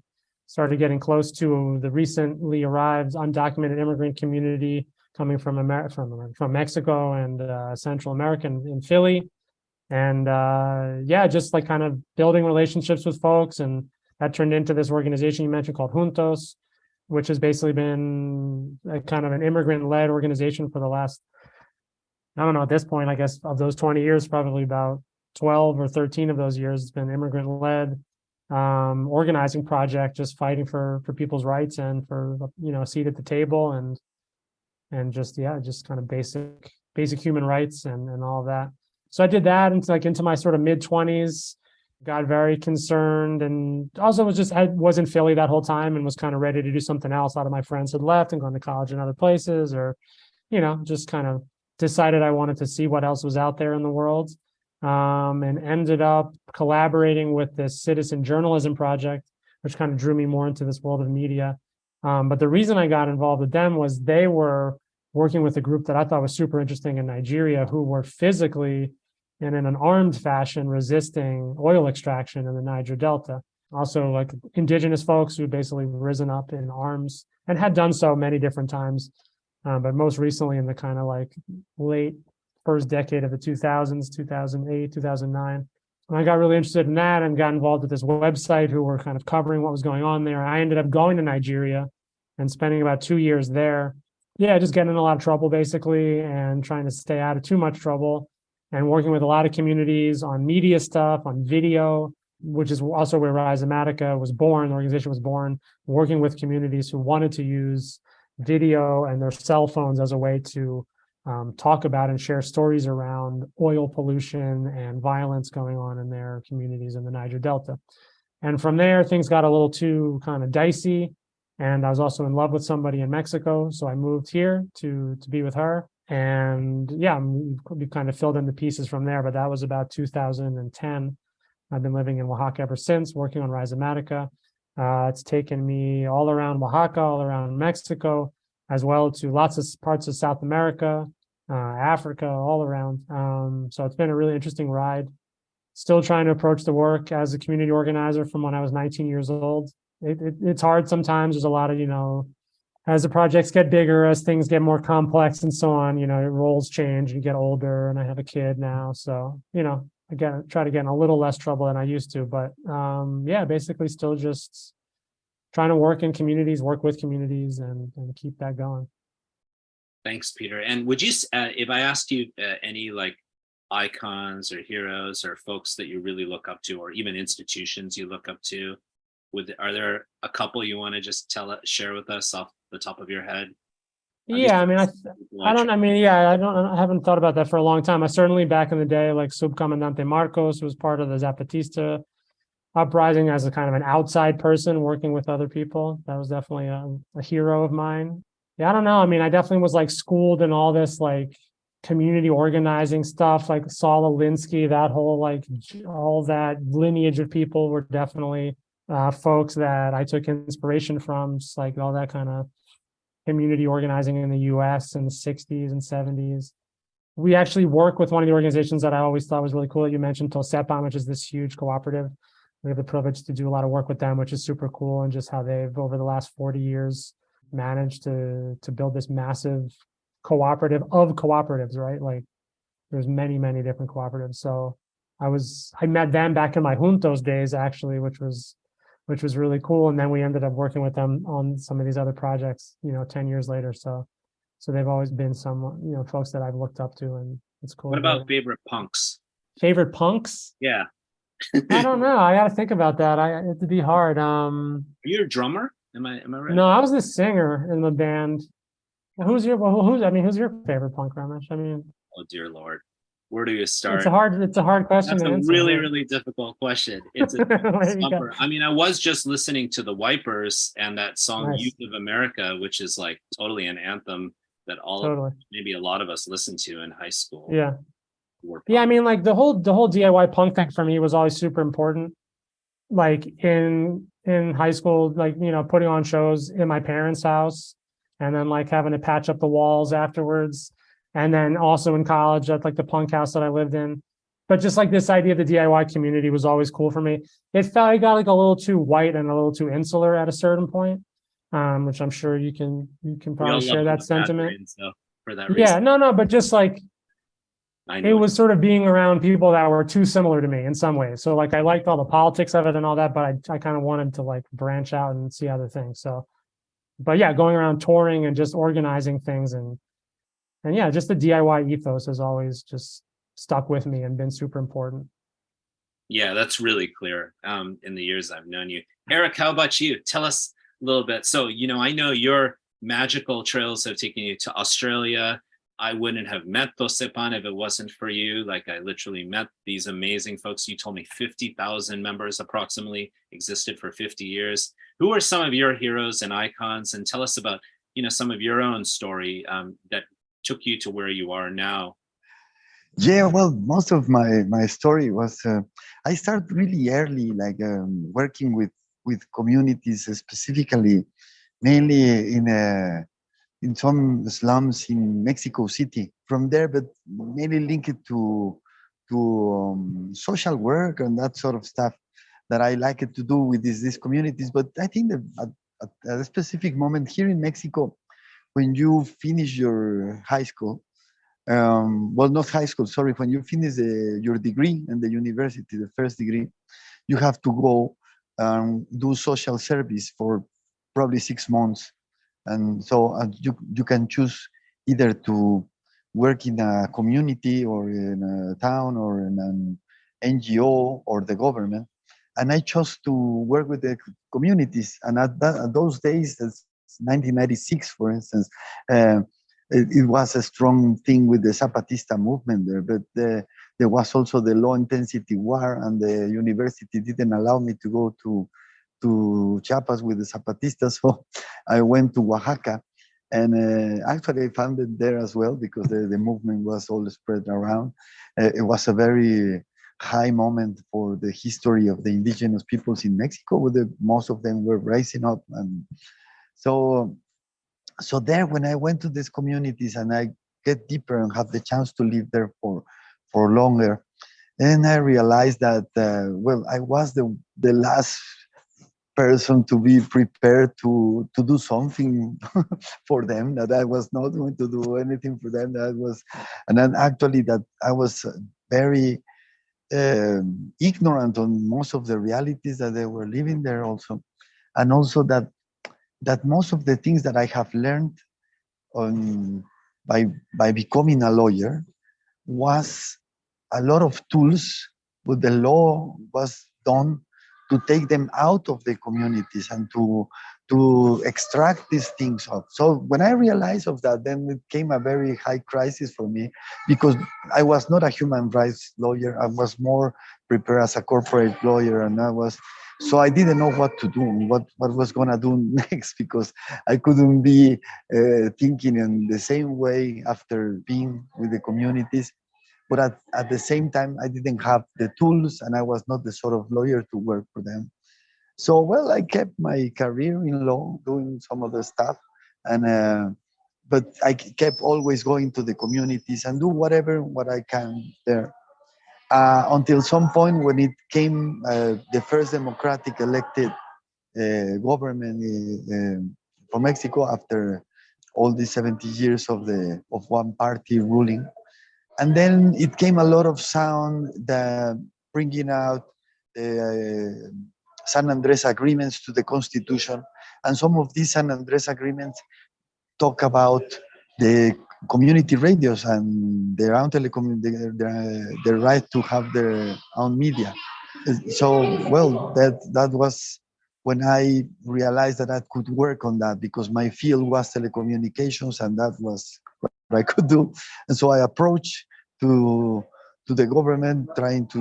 started getting close to the recently arrived undocumented immigrant community coming from Mexico and Central America in Philly. And just like kind of building relationships with folks. And that turned into this organization you mentioned called Juntos, which has basically been a kind of an immigrant-led organization for the last, I don't know, at this point, I guess, of those 20 years, probably about 12 or 13 of those years, it's been immigrant-led organizing project, just fighting for people's rights and for, a seat at the table and just kind of basic human rights and all of that. So I did that into my sort of mid-20s, got very concerned, and also I was in Philly that whole time and was kind of ready to do something else. A lot of my friends had left and gone to college in other places, or, just kind of decided I wanted to see what else was out there in the world, and ended up collaborating with this citizen journalism project, which kind of drew me more into this world of media. But the reason I got involved with them was they were working with a group that I thought was super interesting in Nigeria, who were physically and in an armed fashion resisting oil extraction in the Niger Delta. Also, like indigenous folks who basically risen up in arms and had done so many different times, but most recently in the kind of like late first decade of the 2000s, 2008, 2009. And I got really interested in that and got involved with this website who were kind of covering what was going on there. I ended up going to Nigeria and spending about 2 years there. Just getting in a lot of trouble, basically, and trying to stay out of too much trouble, and working with a lot of communities on media stuff, on video, which is also where Rhizomatica was born. The organization was born, working with communities who wanted to use video and their cell phones as a way to talk about and share stories around oil pollution and violence going on in their communities in the Niger Delta. And from there, things got a little too kind of dicey. And I was also in love with somebody in Mexico. So I moved here to be with her. And we kind of filled in the pieces from there. But that was about 2010. I've been living in Oaxaca ever since, working on Rhizomatica. It's taken me all around Oaxaca, all around Mexico, as well to lots of parts of South America, Africa, all around. So it's been a really interesting ride. Still trying to approach the work as a community organizer from when I was 19 years old. It's hard sometimes. There's a lot of, as the projects get bigger, as things get more complex and so on, roles change, you get older, and I have a kid now. So, again, try to get in a little less trouble than I used to. But basically still just trying to work in communities, work with communities, and keep that going. Thanks, Peter. And would you, if I asked you any like icons or heroes or folks that you really look up to, or even institutions you look up to? Are there a couple you want to just share with us off the top of your head? Yeah, I mean, I haven't thought about that for a long time. I certainly back in the day, like Subcomandante Marcos was part of the Zapatista uprising as a kind of an outside person working with other people. That was definitely a hero of mine. Yeah, I don't know. I mean, I definitely was like schooled in all this like community organizing stuff, like Saul Alinsky, that whole like all that lineage of people were definitely folks that I took inspiration from, just like all that kind of community organizing in the US in the 60s and 70s. We actually work with one of the organizations that I always thought was really cool that you mentioned, Tosepan, which is this huge cooperative. We have the privilege to do a lot of work with them, which is super cool, and just how they've over the last 40 years managed to build this massive cooperative of cooperatives, right? Like there's many, many different cooperatives. So I met them back in my Juntos days, actually, which was really cool. And then we ended up working with them on some of these other projects, 10 years later. So they've always been some, folks that I've looked up to, and it's cool. What about favorite punks? Favorite punks? Yeah. I don't know. I got to think about that. It'd be hard. Are you a drummer? Am I right? No, I was the singer in the band. Who's your favorite punk, Ramesh? I mean, oh dear Lord, where do you start? It's a hard question. That's to a answer, really, right? really difficult question. It's a I mean, I was just listening to the Wipers and that song Nice. Youth of America, which is like totally an anthem that maybe a lot of us listened to in high school. Yeah. Yeah, I mean, like the whole DIY punk thing for me was always super important. Like in high school, like, putting on shows in my parents' house, and then like having to patch up the walls afterwards. And then also in college at like the punk house that I lived in. But just like this idea of the DIY community was always cool for me. It got like a little too white and a little too insular at a certain point, which I'm sure you can probably share that sentiment. For that reason. Yeah, no, but just like it was sort of being around people that were too similar to me in some ways. So like I liked all the politics of it and all that, but I kind of wanted to like branch out and see other things. So, but yeah, going around touring and just organizing things and yeah, just the DIY ethos has always just stuck with me and been super important. Yeah, that's really clear in the years I've known you. Erick, how about you? Tell us a little bit. So, I know your magical trails have taken you to Australia. I wouldn't have met Tosepan if it wasn't for you. Like I literally met these amazing folks. You told me 50,000 members approximately existed for 50 years. Who are some of your heroes and icons? And tell us about, some of your own story that took you to where you are now. Yeah, well, most of my story was I started really early, like working with communities, specifically, mainly in some slums in Mexico City. From there, but mainly linked to social work and that sort of stuff that I liked to do with these communities. But I think that at a specific moment here in Mexico, when you finish your high school, well, not high school, sorry, when you finish your degree in the university, the first degree, you have to go do social service for probably 6 months. And so you can choose either to work in a community or in a town or in an NGO or the government. And I chose to work with the communities. And at those days, that's 1996, for instance, it was a strong thing with the Zapatista movement there, but there was also the low intensity war, and the university didn't allow me to go to Chiapas with the Zapatistas. So I went to Oaxaca, and actually I found it there as well because the movement was all spread around. It was a very high moment for the history of the indigenous peoples in Mexico, where most of them were rising up. And so there, when I went to these communities and I get deeper and have the chance to live there for longer, then I realized that, well, I was the last person to be prepared to do something for them, that I was not going to do anything for them. And then actually that I was very ignorant on most of the realities that they were living there also. And also that most of the things that I have learned by becoming a lawyer was a lot of tools, but the law was done to take them out of the communities and to extract these things off. So when I realized of that, then it came a very high crisis for me, because I was not a human rights lawyer. I was more prepared as a corporate lawyer, and so I didn't know what to do, what was gonna do next, because I couldn't be thinking in the same way after being with the communities. But at the same time, I didn't have the tools, and I was not the sort of lawyer to work for them. So, well, I kept my career in law, doing some other stuff, and but I kept always going to the communities and do what I can there. Until some point when it came the first democratic elected government for Mexico after all these 70 years of one party ruling. And then it came a lot of sound that bringing out the San Andres agreements to the Constitution. And some of these San Andres agreements talk about the community radios and their own their right to have their own media. So, well, that was when I realized that I could work on that, because my field was telecommunications, and that was what I could do. And so I approached to to the government trying to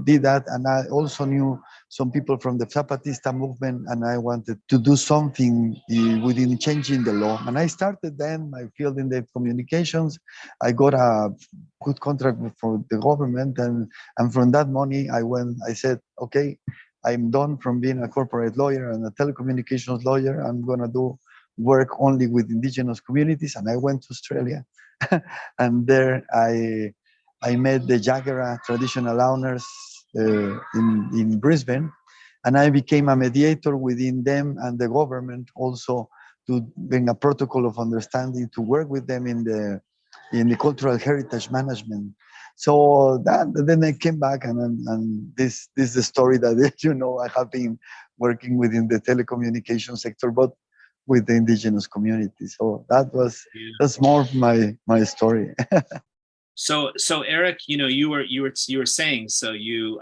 do that. And I also knew some people from the Zapatista movement, and I wanted to do something within changing the law. And I started then my field in the communications. I got a good contract for the government, and from that money, I said, okay, I'm done from being a corporate lawyer and a telecommunications lawyer. I'm gonna do work only with indigenous communities. And I went to Australia, and there I met the Jagera traditional owners in Brisbane, and I became a mediator within them and the government, also to bring a protocol of understanding to work with them in the cultural heritage management. So then I came back, and this is the story that I have been working within the telecommunication sector, but with the indigenous community. So that's more of my story. So Erick, you were saying, so you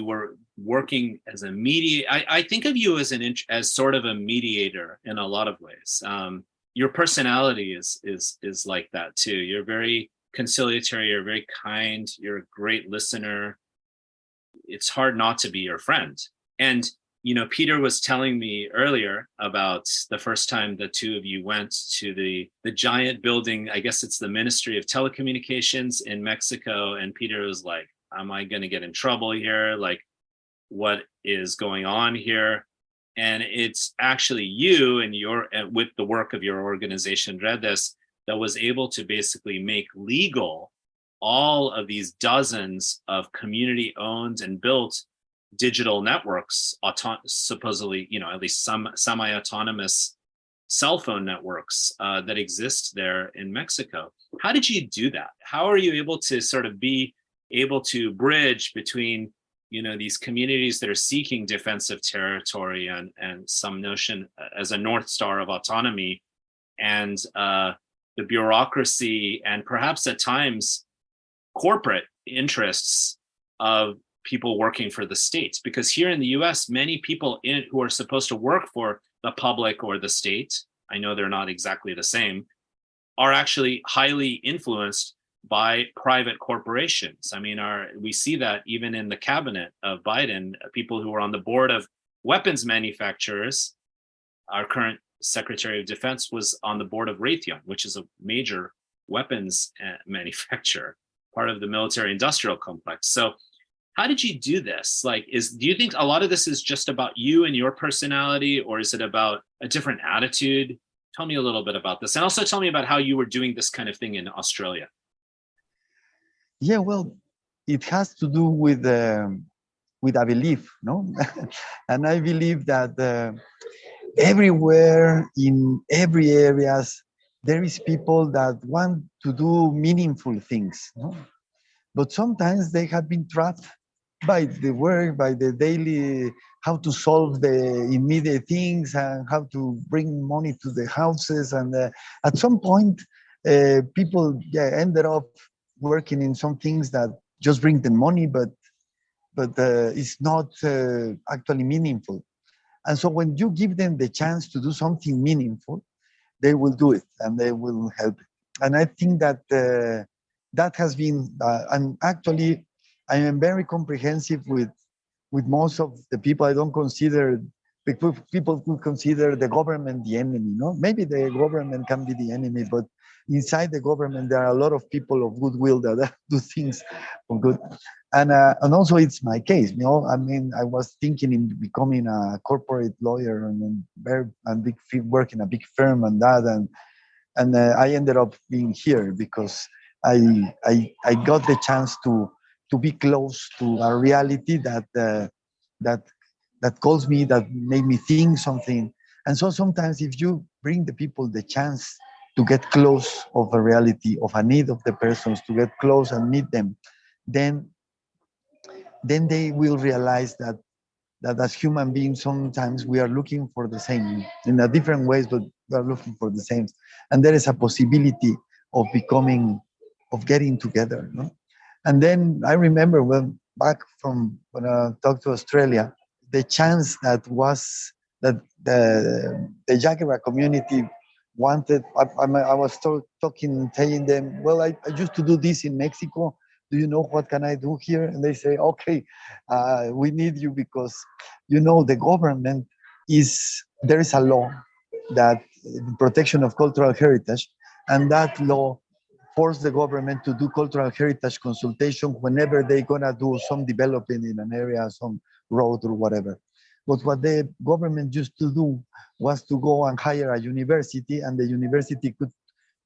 were working as a mediator. I think of you as sort of a mediator in a lot of ways. Your personality is like that too. You're very conciliatory. You're very kind. You're a great listener. It's hard not to be your friend. And Peter was telling me earlier about the first time the two of you went to the giant building. I guess it's the Ministry of Telecommunications in Mexico. And Peter was like, am I going to get in trouble here? Like, what is going on here? And it's actually you and with the work of your organization, Redes, that was able to basically make legal all of these dozens of community-owned and built digital networks, supposedly, at least some semi-autonomous cell phone networks that exist there in Mexico. How did you do that? How are you able to sort of be able to bridge between, these communities that are seeking defensive territory and some notion as a North Star of autonomy, and the bureaucracy and perhaps at times corporate interests of people working for the states? Because here in the US, many people who are supposed to work for the public or the state, I know they're not exactly the same, are actually highly influenced by private corporations. I mean, we see that even in the cabinet of Biden, people who are on the board of weapons manufacturers. Our current Secretary of Defense was on the board of Raytheon, which is a major weapons manufacturer, part of the military industrial complex. So how did you do this? Do you think a lot of this is just about you and your personality, or is it about a different attitude? Tell me a little bit about this. And also tell me about how you were doing this kind of thing in Australia. Yeah, well, it has to do with a belief, no? And I believe that everywhere, in every areas, there is people that want to do meaningful things, no? But sometimes they have been trapped by the work, by the daily, how to solve the immediate things and how to bring money to the houses. And at some point, people ended up working in some things that just bring them money, but it's not actually meaningful. And so when you give them the chance to do something meaningful, they will do it and they will help. And I think that that has been, and actually, I am very comprehensive with most of the people. I don't consider, people could consider the government the enemy. No, maybe the government can be the enemy, but inside the government there are a lot of people of goodwill that do things for good. And also it's my case. I mean, I was thinking in becoming a corporate lawyer and work in a big firm and that, and I ended up being here because I got the chance to be close to a reality that calls me, that made me think something. And so sometimes if you bring the people the chance to get close of a reality, of a need of the persons, to get close and meet them, then they will realize that as human beings, sometimes we are looking for the same in a different ways, but we are looking for the same. And there is a possibility of getting together. No? And then I remember back from when I talked to Australia, the chance that the Jaguar community wanted. I was telling them, well, I used to do this in Mexico. Do you know what can I do here? And they say, okay, we need you because, the government there is a law that protection of cultural heritage, and that law force the government to do cultural heritage consultation whenever they're gonna do some development in an area, some road or whatever. But what the government used to do was to go and hire a university, and the university could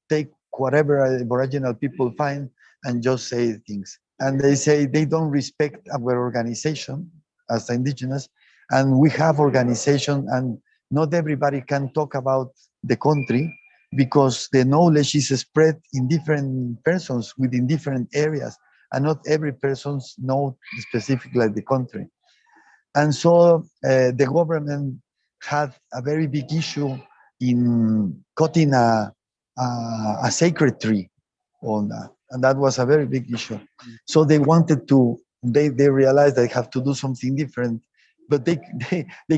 take whatever Aboriginal people find and just say things. And they say they don't respect our organization as indigenous, and we have organization, and not everybody can talk about the country because the knowledge is spread in different persons within different areas, and not every person knows specifically the country. And so the government had a very big issue in cutting a sacred tree on that. And that was a very big issue. So they wanted to, they realized they have to do something different, but they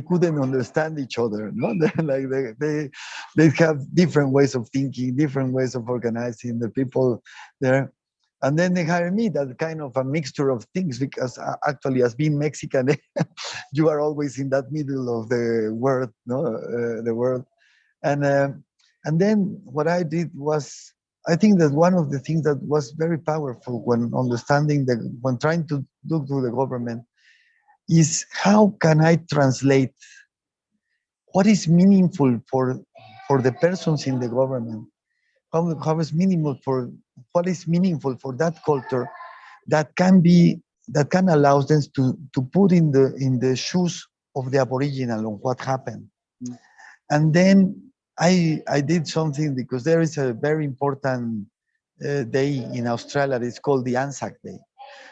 couldn't understand each other. No? Like they have different ways of thinking, different ways of organizing the people there. And then they hired me, that kind of a mixture of things, because actually, as being Mexican, you are always in that middle of the world, no, the world. And then what I did was, I think that one of the things that was very powerful when understanding when trying to look to the government is how can I translate what is meaningful for the persons in the government, how is meaningful for what is meaningful for that culture that can allow them to put in the shoes of the Aboriginal on what happened. And then I did something, because there is a very important day in Australia. It's called the Anzac Day.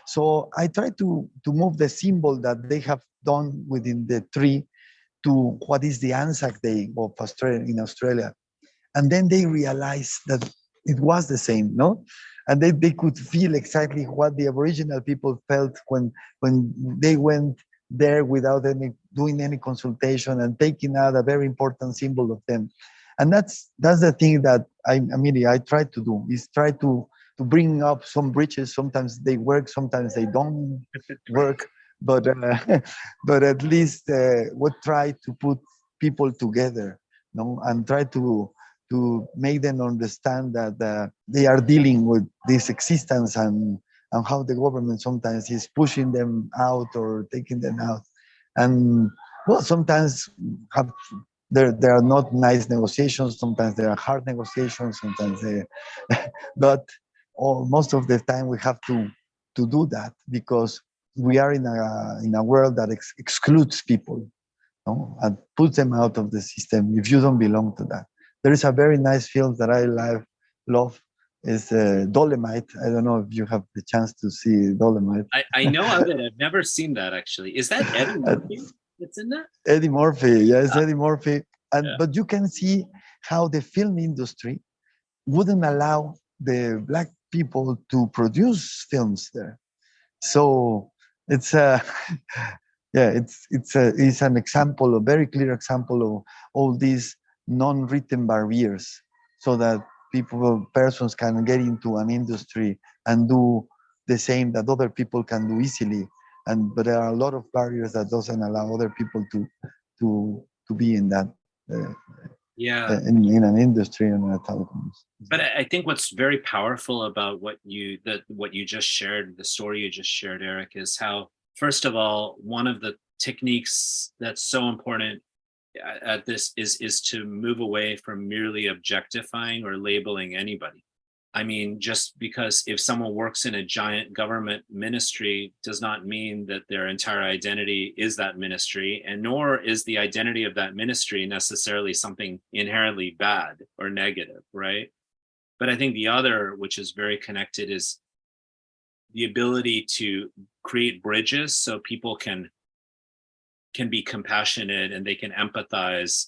So I tried to move the symbol that they have done within the tree to what is the Anzac Day of Australia in Australia. And then they realized that it was the same, no? And they could feel exactly what the Aboriginal people felt when they went there without doing any consultation and taking out a very important symbol of them. And that's the thing that I try to do, is try to bring up some bridges. Sometimes they work, sometimes they don't work, but at least we try to put people together, no? And try to make them understand that they are dealing with this existence, and how the government sometimes is pushing them out or taking them out. And well, sometimes there are not nice negotiations, sometimes there are hard negotiations, sometimes but most of the time we have to do that, because we are in a world that excludes people, no? And puts them out of the system if you don't belong to that. There is a very nice film that I love. It's Dolomite. I don't know if you have the chance to see Dolomite. I know of it. I've never seen that, actually. Is that Eddie Murphy that's in that? Eddie Murphy, yes, Eddie Murphy. But you can see how the film industry wouldn't allow the black people to produce films there. So it's a yeah, it's an example, a very clear example of all these non-written barriers, so that persons can get into an industry and do the same that other people can do easily. But there are a lot of barriers that doesn't allow other people to be in that Yeah. in an industry and a telecom. But I think what's very powerful about what you just shared, the story you just shared, Eric, is how, first of all, one of the techniques that's so important at this is to move away from merely objectifying or labeling anybody. I mean, just because if someone works in a giant government ministry does not mean that their entire identity is that ministry, and nor is the identity of that ministry necessarily something inherently bad or negative, right? But I think the other, which is very connected, is the ability to create bridges so people can be compassionate and they can empathize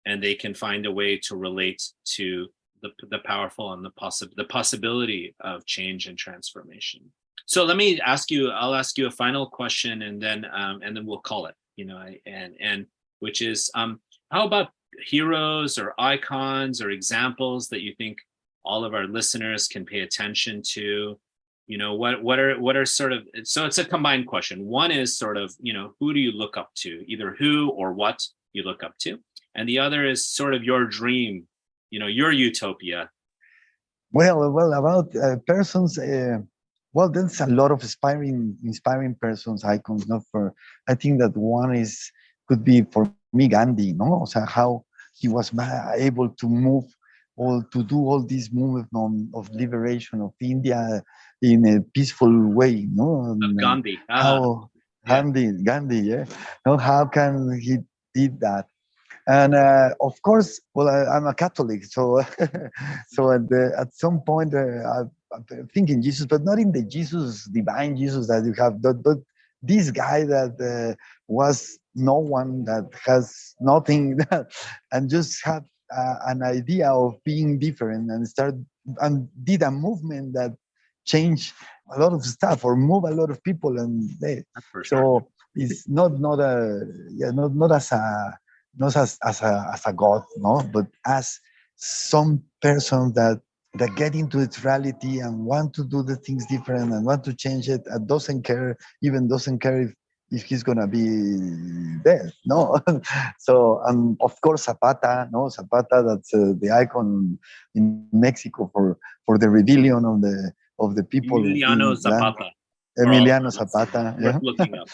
and they can find a way to relate to the powerful and the possibility of change and transformation. So let me ask you, I'll ask you a final question and then we'll call it, and which is, how about heroes or icons or examples that you think all of our listeners can pay attention to? What are sort of, so it's a combined question. One is sort of, who do you look up to, either who or what you look up to? And the other is sort of your dream, your utopia. Well, about persons, well, there's a lot of inspiring persons, icons. I think that one could be for me Gandhi, no? So how he was able to do all this movement of liberation of India in a peaceful way, no? Gandhi. How Gandhi, yeah. No, how can he did that? And of course, well, I'm a Catholic, so so at some point I'm thinking Jesus, but not in the divine Jesus that you have, but this guy that was no one, that has nothing, and just had an idea of being different and did a movement that changed a lot of stuff or move a lot of people, and so it's not as a god, no, but as some person that get into its reality and want to do the things different and want to change it, and doesn't care if he's gonna be dead, no. So, and of course Zapata, that's the icon in Mexico for the rebellion of the people. Emiliano Zapata. Emiliano Zapata, yeah. Looking up.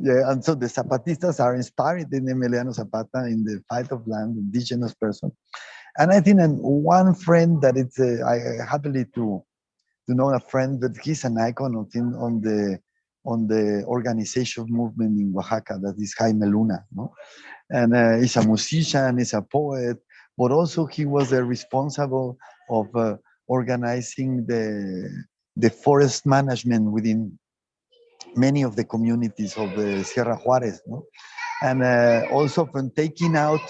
Yeah, and so the Zapatistas are inspired in Emiliano Zapata in the fight of land, indigenous person. And I think one friend that I happily to know a friend that he's an icon on the organization movement in Oaxaca, that is Jaime Luna, no? And he's a musician, he's a poet, but also he was responsible of organizing the forest management within many of the communities of the Sierra Juarez, no? And also from taking out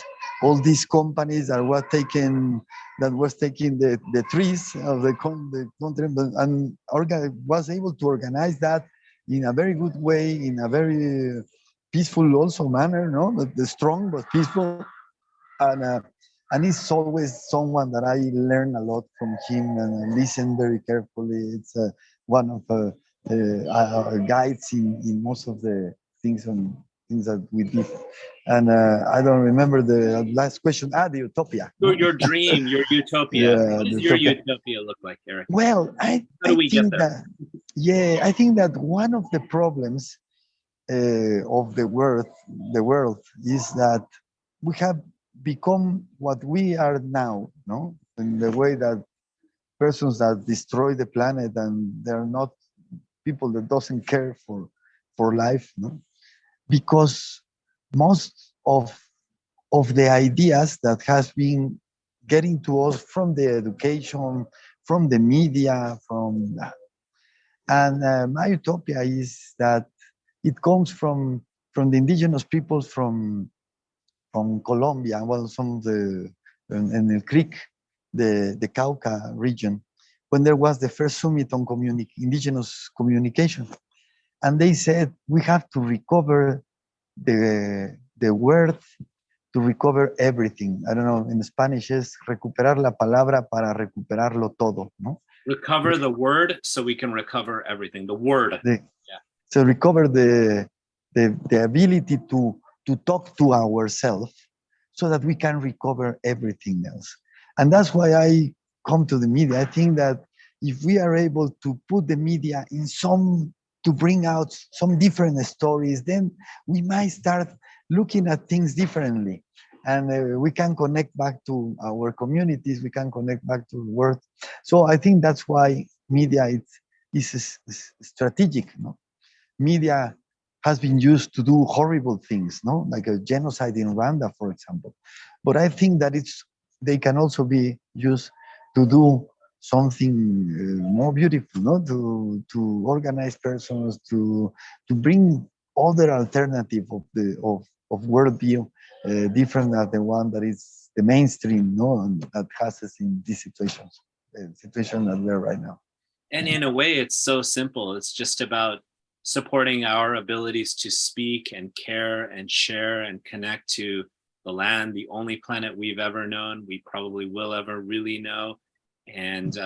all these companies that was taking the trees of the country, and was able to organize that in a very good way, in a very peaceful also manner, no? The strong but peaceful, and he's always someone that I learn a lot from him and listen very carefully. It's one of guides in most of the things that we did. And I don't remember the last question. The utopia. Your dream, your utopia. Yeah, what does your utopia look like, Eric? Well, I think that one of the problems of the world is that we have become what we are now, no? In the way that persons that destroy the planet, and they're not people that doesn't care for life, no? Because most of the ideas that has been getting to us from the education, from the media, and my utopia is that it comes from the indigenous peoples from Colombia, well, some of the in the Creek, the Cauca region, when there was the first summit on indigenous communication. And they said, we have to recover the word, to recover everything. I don't know, in Spanish es recuperar la palabra para recuperarlo todo, ¿no? Recover the word so we can recover everything. The word. So recover the ability to talk to ourselves so that we can recover everything else. And that's why I come to the media. I think that if we are able to put the media in to bring out some different stories, then we might start looking at things differently. And we can connect back to our communities, we can connect back to the world. So I think that's why media is strategic. No? Media has been used to do horrible things, no? Like a genocide in Rwanda, for example. But I think that they can also be used to do something more beautiful, no? To organize persons, to bring other alternative of worldview, different than the one that is the mainstream, no, and that has us in this situation that we're right now. And in a way, it's so simple. It's just about supporting our abilities to speak and care and share and connect to the land, the only planet we've ever known, we probably will ever really know, and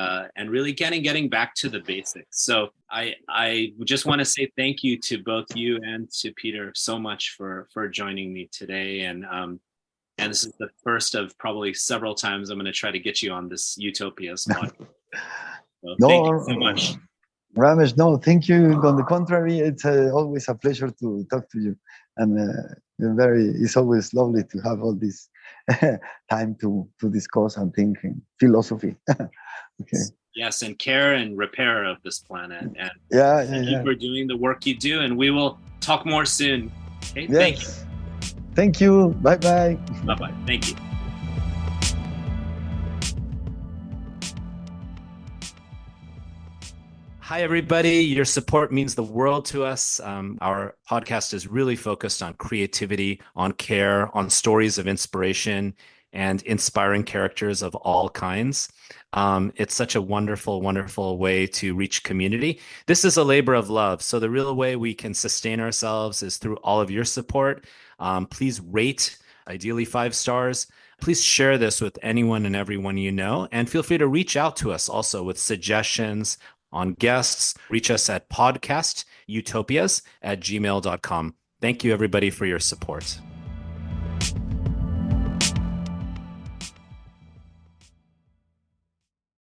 really getting back to the basics. So I just want to say thank you to both you and to Peter so much for joining me today. And this is the first of probably several times I'm going to try to get you on this Utopias podcast. So thank you so much. Ramesh, no, thank you. On the contrary, it's always a pleasure to talk to you, and it's always lovely to have all this time to discuss and think in philosophy. Okay. Yes, and care and repair of this planet. And thank you for doing the work you do, and we will talk more soon. Okay, yes. Thank you. Thank you. Bye-bye. Bye-bye. Thank you. Hi, everybody. Your support means the world to us. Our podcast is really focused on creativity, on care, on stories of inspiration, and inspiring characters of all kinds. It's such a wonderful, wonderful way to reach community. This is a labor of love. So the real way we can sustain ourselves is through all of your support. Please rate, ideally 5 stars. Please share this with anyone and everyone you know. And feel free to reach out to us also with suggestions on guests. Reach us at podcastutopias@gmail.com. Thank you, everybody, for your support.